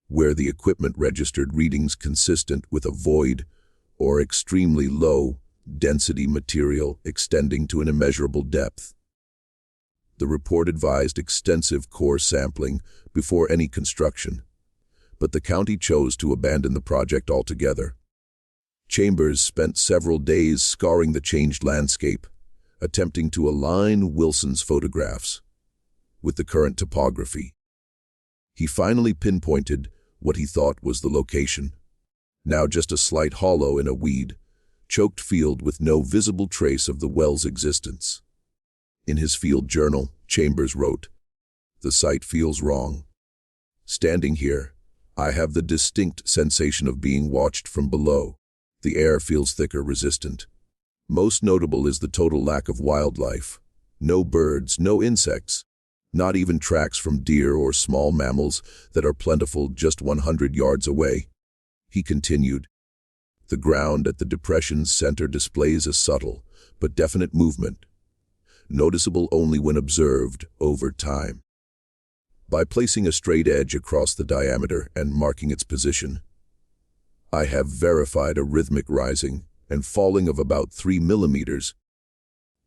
where the equipment registered readings consistent with a void or extremely low density material extending to an immeasurable depth. The report advised extensive core sampling before any construction, but the county chose to abandon the project altogether. Chambers spent several days scouring the changed landscape, attempting to align Wilson's photographs with the current topography. He finally pinpointed what he thought was the location, now just a slight hollow in a weed-choked field with no visible trace of the well's existence. In his field journal, Chambers wrote, "The site feels wrong. Standing here, I have the distinct sensation of being watched from below. The air feels thicker, resistant. Most notable is the total lack of wildlife. No birds, no insects, not even tracks from deer or small mammals that are plentiful just 100 yards away." He continued, "The ground at the depression's center displays a subtle but definite movement, noticeable only when observed over time. By placing a straight edge across the diameter and marking its position, I have verified a rhythmic rising and falling of about 3 millimeters,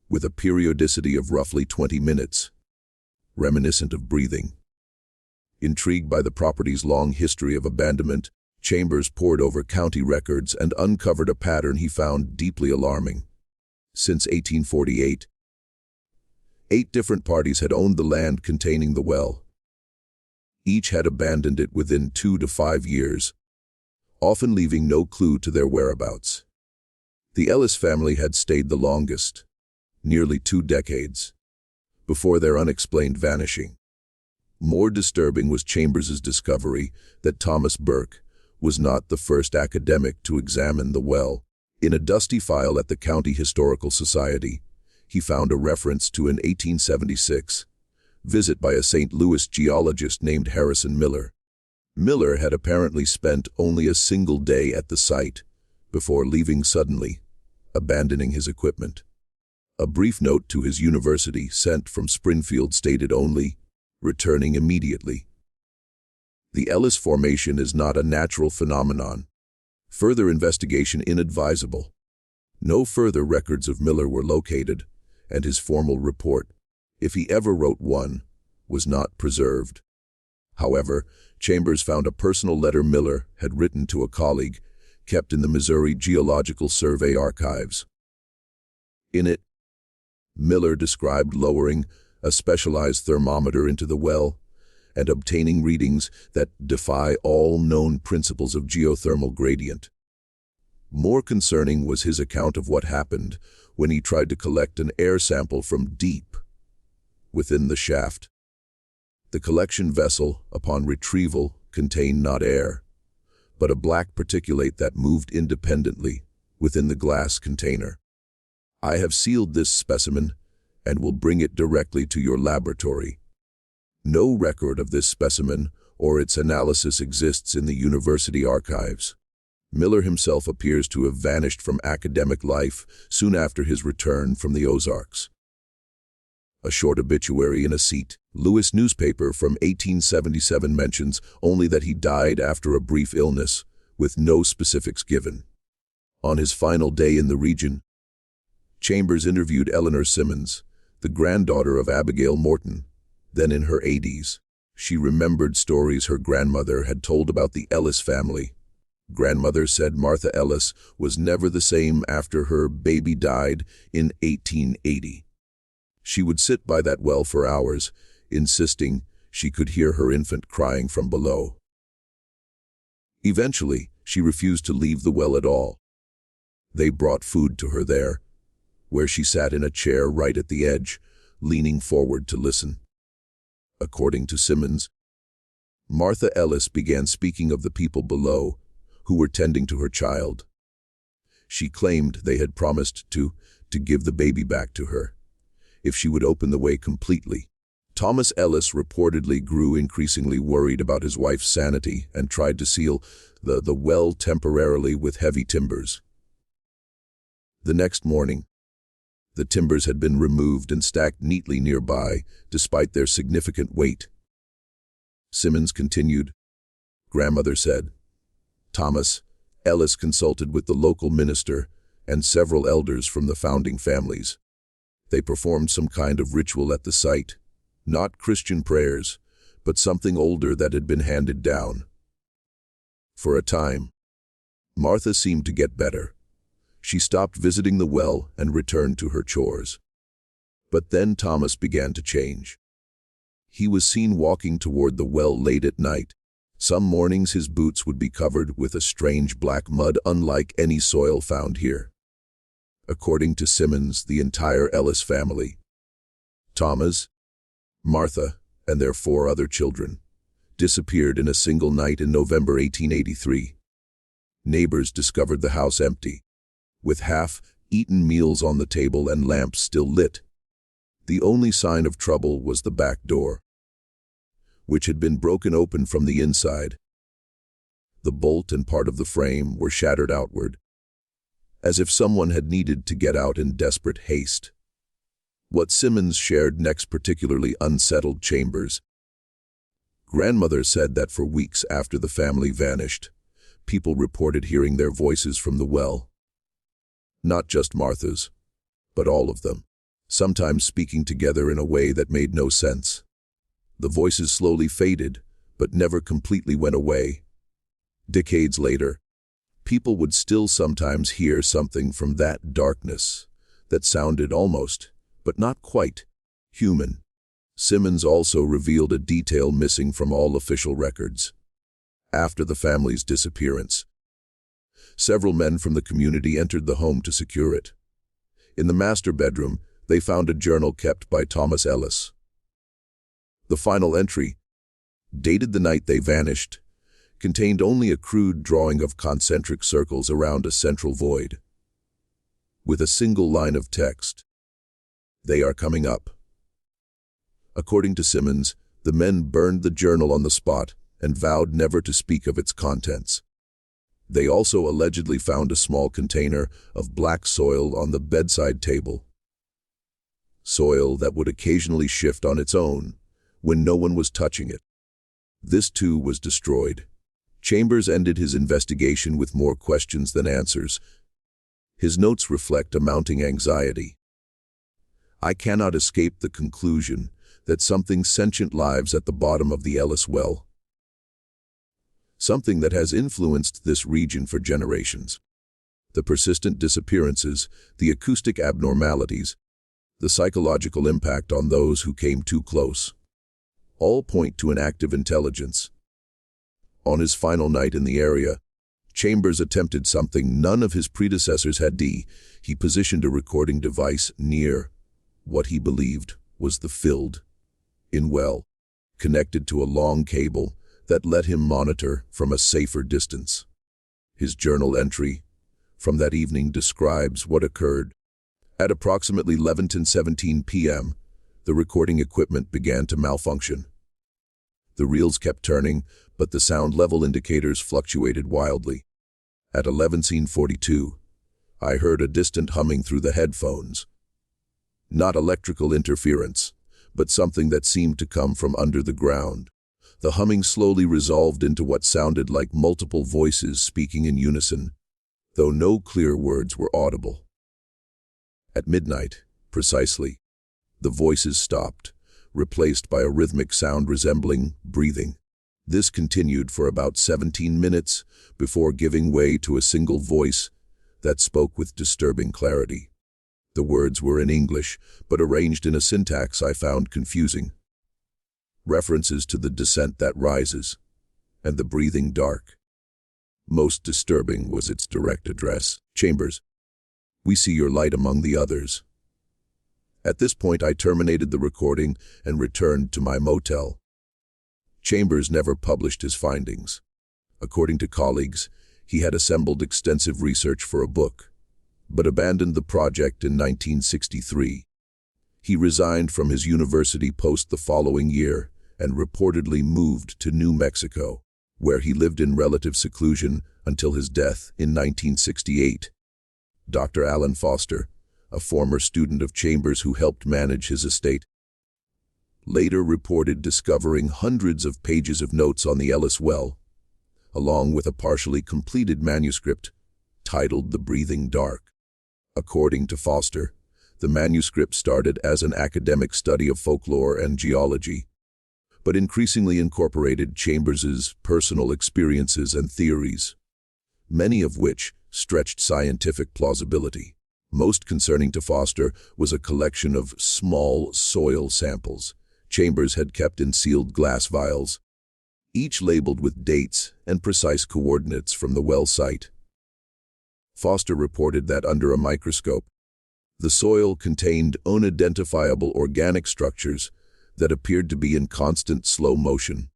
with a periodicity of roughly 20 minutes, reminiscent of breathing." Intrigued by the property's long history of abandonment, Chambers pored over county records and uncovered a pattern he found deeply alarming. Since 1848, 8 different parties had owned the land containing the well. Each had abandoned it within 2 to 5 years, often leaving no clue to their whereabouts. The Ellis family had stayed the longest, nearly 2 decades, before their unexplained vanishing. More disturbing was Chambers's discovery that Thomas Burke was not the first academic to examine the well. In a dusty file at the County Historical Society, he found a reference to an 1876 visit by a St. Louis geologist named Harrison Miller. Miller had apparently spent only a single day at the site before leaving suddenly, abandoning his equipment. A brief note to his university sent from Springfield stated only, "Returning immediately." The Ellis Formation is not a natural phenomenon. Further investigation inadvisable. No further records of Miller were located, and his formal report, if he ever wrote one, was not preserved. However, Chambers found a personal letter Miller had written to a colleague, kept in the Missouri Geological Survey archives. In it, Miller described lowering a specialized thermometer into the well and obtaining readings that defy all known principles of geothermal gradient. More concerning was his account of what happened when he tried to collect an air sample from deep within the shaft. The collection vessel, upon retrieval, contained not air, but a black particulate that moved independently within the glass container. "I have sealed this specimen and will bring it directly to your laboratory. No record of this specimen or its analysis exists in the university archives." Miller himself appears to have vanished from academic life soon after his return from the Ozarks. A short obituary in a St. Louis newspaper from 1877 mentions only that he died after a brief illness, with no specifics given. On his final day in the region, Chambers interviewed Eleanor Simmons, the granddaughter of Abigail Morton, then in her 80s. She remembered stories her grandmother had told about the Ellis family. Grandmother said Martha Ellis was never the same after her baby died in 1880. She would sit by that well for hours, insisting she could hear her infant crying from below. Eventually, she refused to leave the well at all. They brought food to her there, where she sat in a chair right at the edge, leaning forward to listen. According to Simmons, Martha Ellis began speaking of the people below who were tending to her child. She claimed they had promised to give the baby back to her if she would open the way completely. Thomas Ellis reportedly grew increasingly worried about his wife's sanity and tried to seal the well temporarily with heavy timbers. The next morning, the timbers had been removed and stacked neatly nearby, despite their significant weight. Simmons continued, "Grandmother said, Thomas Ellis consulted with the local minister and several elders from the founding families. They performed some kind of ritual at the site, not Christian prayers, but something older that had been handed down. For a time, Martha seemed to get better. She stopped visiting the well and returned to her chores. But then Thomas began to change. He was seen walking toward the well late at night. Some mornings his boots would be covered with a strange black mud unlike any soil found here. According to Simmons, the entire Ellis family, Thomas, Martha, and their 4 other children, disappeared in a single night in November 1883. Neighbors discovered the house empty, with half-eaten meals on the table and lamps still lit. The only sign of trouble was the back door, which had been broken open from the inside. The bolt and part of the frame were shattered outward, as if someone had needed to get out in desperate haste. What Simmons shared next particularly unsettled Chambers. Grandmother said that for weeks after the family vanished, people reported hearing their voices from the well. Not just Martha's, but all of them, sometimes speaking together in a way that made no sense. The voices slowly faded, but never completely went away. Decades later, people would still sometimes hear something from that darkness that sounded almost, but not quite, human. Simmons also revealed a detail missing from all official records. After the family's disappearance, several men from the community entered the home to secure it. In the master bedroom, they found a journal kept by Thomas Ellis. The final entry, dated the night they vanished, contained only a crude drawing of concentric circles around a central void, with a single line of text: "They are coming up." According to Simmons, the men burned the journal on the spot and vowed never to speak of its contents. They also allegedly found a small container of black soil on the bedside table. Soil that would occasionally shift on its own when no one was touching it. This too was destroyed. Chambers ended his investigation with more questions than answers. His notes reflect a mounting anxiety. "I cannot escape the conclusion that something sentient lives at the bottom of the Ellis well. Something that has influenced this region for generations. The persistent disappearances, the acoustic abnormalities, the psychological impact on those who came too close, all point to an active intelligence." On his final night in the area, Chambers attempted something none of his predecessors had. He positioned a recording device near what he believed was the filled-in well, connected to a long cable that let him monitor from a safer distance. His journal entry from that evening describes what occurred. At approximately 11:17 p.m., the recording equipment began to malfunction. The reels kept turning, but the sound level indicators fluctuated wildly. At 11:42, I heard a distant humming through the headphones. Not electrical interference, but something that seemed to come from under the ground. The humming slowly resolved into what sounded like multiple voices speaking in unison, though no clear words were audible. At midnight, precisely, the voices stopped, replaced by a rhythmic sound resembling breathing. This continued for about 17 minutes before giving way to a single voice that spoke with disturbing clarity. The words were in English, but arranged in a syntax I found confusing. References to the descent that rises, and the breathing dark. Most disturbing was its direct address: "Chambers, we see your light among the others." At this point I terminated the recording and returned to my motel. Chambers never published his findings. According to colleagues, he had assembled extensive research for a book, but abandoned the project in 1963. He resigned from his university post the following year and reportedly moved to New Mexico, where he lived in relative seclusion until his death in 1968. Dr. Alan Foster, a former student of Chambers who helped manage his estate, later reported discovering hundreds of pages of notes on the Ellis well, along with a partially completed manuscript titled The Breathing Dark. According to Foster, the manuscript started as an academic study of folklore and geology, but increasingly incorporated Chambers's personal experiences and theories, many of which stretched scientific plausibility. Most concerning to Foster was a collection of small soil samples Chambers had kept in sealed glass vials, each labeled with dates and precise coordinates from the well site. Foster reported that under a microscope, the soil contained unidentifiable organic structures that appeared to be in constant slow motion,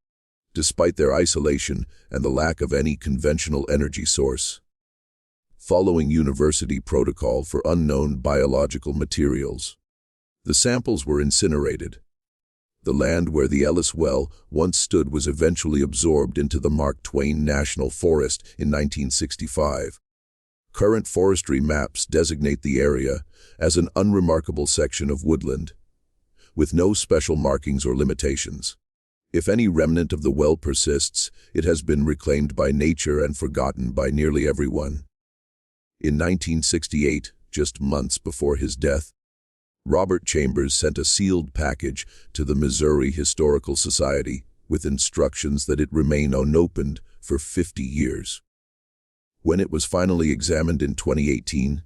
despite their isolation and the lack of any conventional energy source. Following university protocol for unknown biological materials, the samples were incinerated. The land where the Ellis Well once stood was eventually absorbed into the Mark Twain National Forest in 1965. Current forestry maps designate the area as an unremarkable section of woodland, with no special markings or limitations. If any remnant of the well persists, it has been reclaimed by nature and forgotten by nearly everyone. In 1968, just months before his death, Robert Chambers sent a sealed package to the Missouri Historical Society with instructions that it remain unopened for 50 years. When it was finally examined in 2018,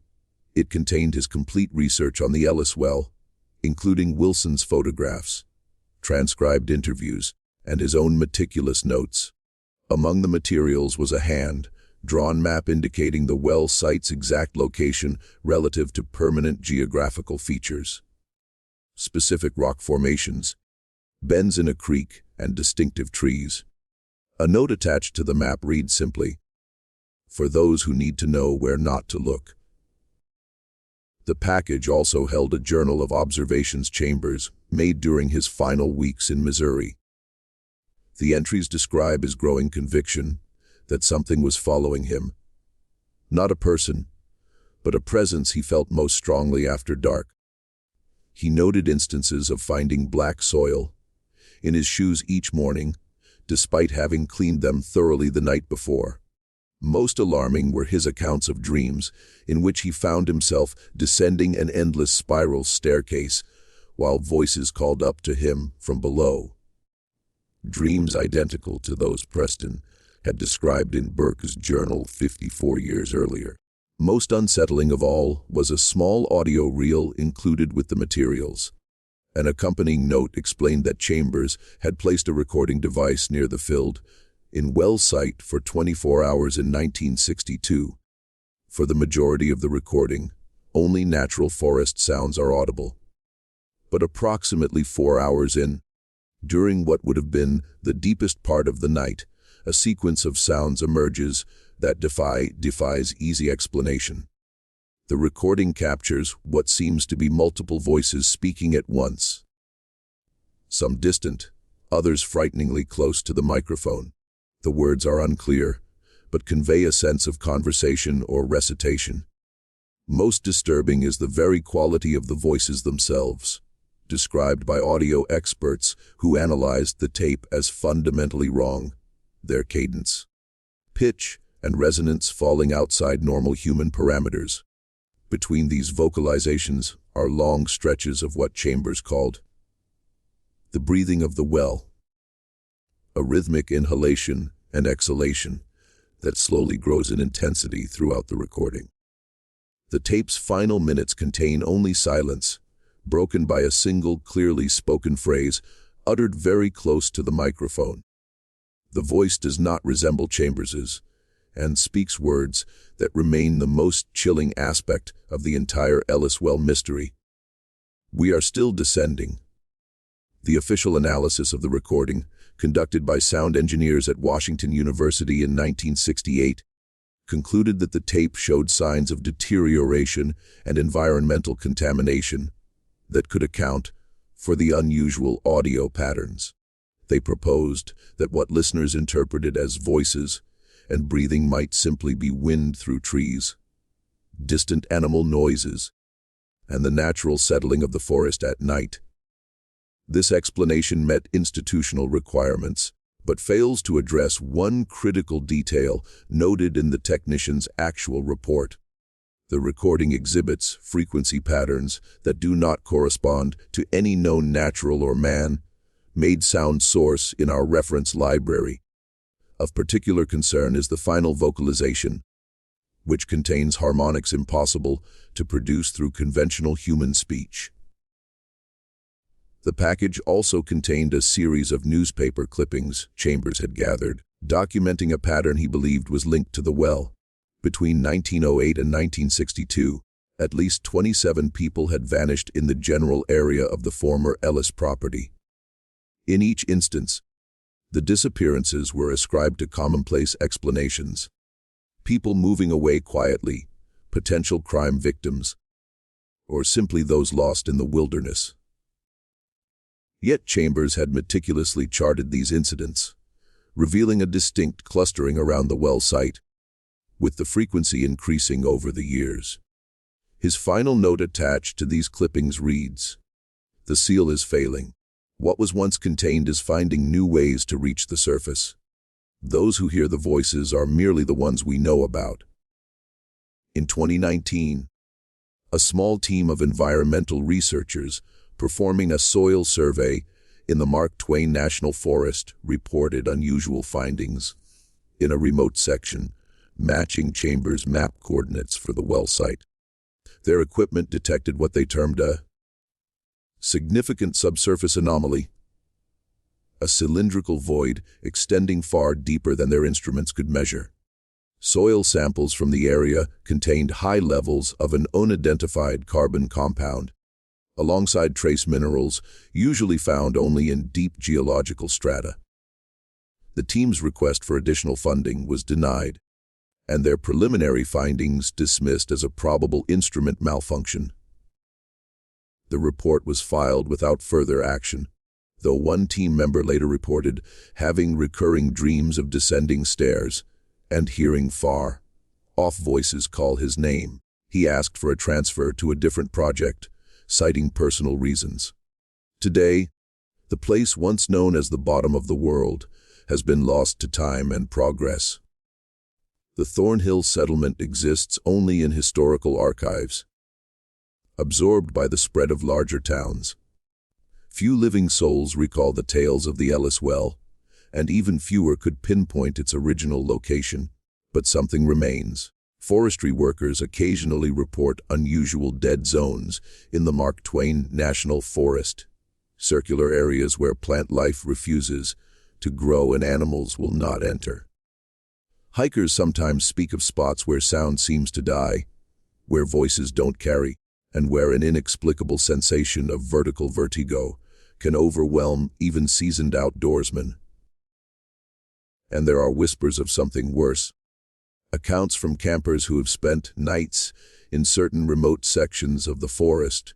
it contained his complete research on the Ellis Well, including Wilson's photographs, transcribed interviews, and his own meticulous notes. Among the materials was a hand-drawn map indicating the well site's exact location relative to permanent geographical features, specific rock formations, bends in a creek, and distinctive trees. A note attached to the map reads simply, "For those who need to know where not to look." The package also held a journal of observations Chambers made during his final weeks in Missouri. The entries describe his growing conviction that something was following him. Not a person, but a presence he felt most strongly after dark. He noted instances of finding black soil in his shoes each morning, despite having cleaned them thoroughly the night before. Most alarming were his accounts of dreams, in which he found himself descending an endless spiral staircase, while voices called up to him from below. Dreams identical to those Preston had described in Burke's journal 54 years earlier. Most unsettling of all was a small audio reel included with the materials. An accompanying note explained that Chambers had placed a recording device near the filled in well site for 24 hours in 1962. For the majority of the recording, only natural forest sounds are audible. But approximately 4 hours in, during what would have been the deepest part of the night, a sequence of sounds emerges that defies easy explanation. The recording captures what seems to be multiple voices speaking at once. Some distant, others frighteningly close to the microphone. The words are unclear, but convey a sense of conversation or recitation. Most disturbing is the very quality of the voices themselves, described by audio experts who analyzed the tape as fundamentally wrong. Their cadence, pitch, and resonance falling outside normal human parameters. Between these vocalizations are long stretches of what Chambers called the breathing of the well, a rhythmic inhalation and exhalation that slowly grows in intensity throughout the recording. The tape's final minutes contain only silence, broken by a single clearly spoken phrase uttered very close to the microphone. The voice does not resemble Chambers's, and speaks words that remain the most chilling aspect of the entire Ellis Well mystery. We are still descending. The official analysis of the recording, conducted by sound engineers at Washington University in 1968, concluded that the tape showed signs of deterioration and environmental contamination that could account for the unusual audio patterns. They proposed that what listeners interpreted as voices and breathing might simply be wind through trees, distant animal noises, and the natural settling of the forest at night. This explanation met institutional requirements, but fails to address one critical detail noted in the technician's actual report. The recording exhibits frequency patterns that do not correspond to any known natural or man-made sound source in our reference library. Of particular concern is the final vocalization, which contains harmonics impossible to produce through conventional human speech. The package also contained a series of newspaper clippings Chambers had gathered, documenting a pattern he believed was linked to the well. Between 1908 and 1962, at least 27 people had vanished in the general area of the former Ellis property. In each instance, the disappearances were ascribed to commonplace explanations. People moving away quietly, potential crime victims, or simply those lost in the wilderness. Yet Chambers had meticulously charted these incidents, revealing a distinct clustering around the well site, with the frequency increasing over the years. His final note attached to these clippings reads, "The seal is failing. What was once contained is finding new ways to reach the surface. Those who hear the voices are merely the ones we know about." In 2019, a small team of environmental researchers performing a soil survey in the Mark Twain National Forest reported unusual findings in a remote section, matching Chambers' map coordinates for the well site. Their equipment detected what they termed a significant subsurface anomaly, a cylindrical void extending far deeper than their instruments could measure. Soil samples from the area contained high levels of an unidentified carbon compound, alongside trace minerals usually found only in deep geological strata. The team's request for additional funding was denied, and their preliminary findings dismissed as a probable instrument malfunction. The report was filed without further action, though one team member later reported having recurring dreams of descending stairs and hearing far-off voices call his name. He asked for a transfer to a different project, citing personal reasons. Today, the place once known as the bottom of the world has been lost to time and progress. The Thornhill settlement exists only in historical archives, absorbed by the spread of larger towns. Few living souls recall the tales of the Ellis Well, and even fewer could pinpoint its original location. But something remains. Forestry workers occasionally report unusual dead zones in the Mark Twain National Forest, circular areas where plant life refuses to grow and animals will not enter. Hikers sometimes speak of spots where sound seems to die, where voices don't carry, and where an inexplicable sensation of vertical vertigo can overwhelm even seasoned outdoorsmen. And there are whispers of something worse. Accounts from campers who have spent nights in certain remote sections of the forest,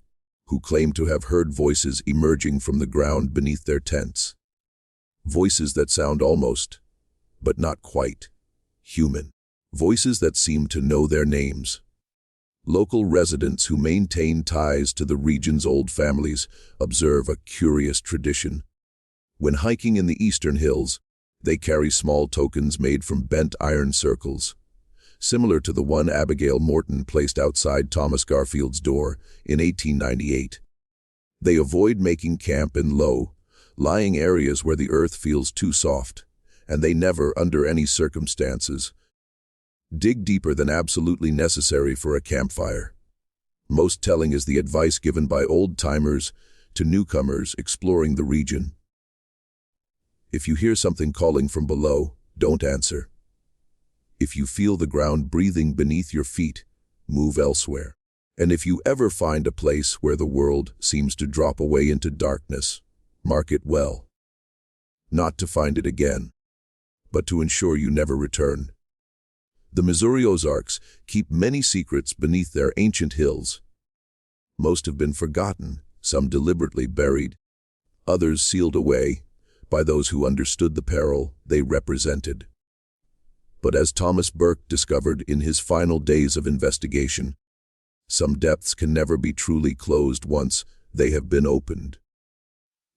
who claim to have heard voices emerging from the ground beneath their tents. Voices that sound almost, but not quite, human. Voices that seem to know their names. Local residents who maintain ties to the region's old families observe a curious tradition. When hiking in the eastern hills, they carry small tokens made from bent iron circles, similar to the one Abigail Morton placed outside Thomas Garfield's door in 1898. They avoid making camp in low-lying areas where the earth feels too soft, and they never, under any circumstances, dig deeper than absolutely necessary for a campfire. Most telling is the advice given by old-timers to newcomers exploring the region. If you hear something calling from below, don't answer. If you feel the ground breathing beneath your feet, move elsewhere. And if you ever find a place where the world seems to drop away into darkness, mark it well. Not to find it again, but to ensure you never return. The Missouri Ozarks keep many secrets beneath their ancient hills. Most have been forgotten, some deliberately buried, others sealed away by those who understood the peril they represented. But as Thomas Burke discovered in his final days of investigation, some depths can never be truly closed once they have been opened.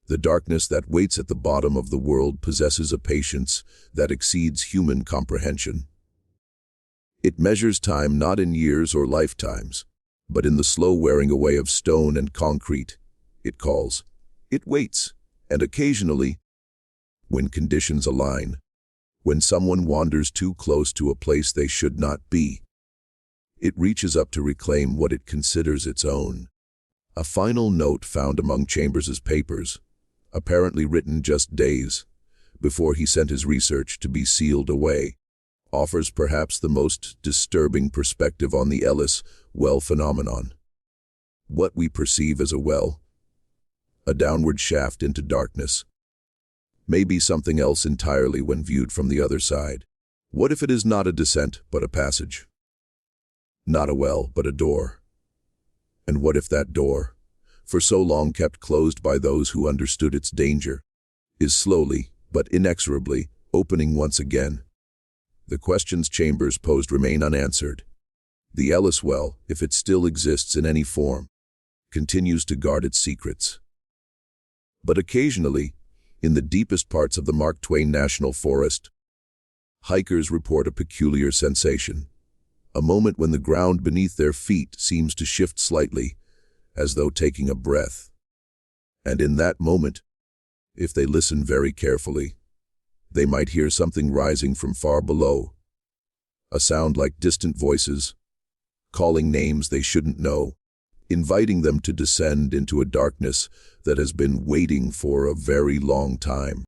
The darkness that waits at the bottom of the world possesses a patience that exceeds human comprehension. It measures time not in years or lifetimes, but in the slow wearing away of stone and concrete. It calls, it waits, and occasionally, when conditions align, when someone wanders too close to a place they should not be, it reaches up to reclaim what it considers its own. A final note found among Chambers's papers, apparently written just days before he sent his research to be sealed away, offers perhaps the most disturbing perspective on the Ellis well phenomenon. What we perceive as a well, a downward shaft into darkness, may be something else entirely when viewed from the other side. What if it is not a descent but a passage? Not a well but a door? And what if that door, for so long kept closed by those who understood its danger, is slowly, but inexorably, opening once again? The questions Chambers posed remain unanswered. The Ellis well, if it still exists in any form, continues to guard its secrets. But occasionally, in the deepest parts of the Mark Twain National Forest, hikers report a peculiar sensation, a moment when the ground beneath their feet seems to shift slightly, as though taking a breath. And in that moment, if they listen very carefully, they might hear something rising from far below, a sound like distant voices, calling names they shouldn't know, inviting them to descend into a darkness that has been waiting for a very long time.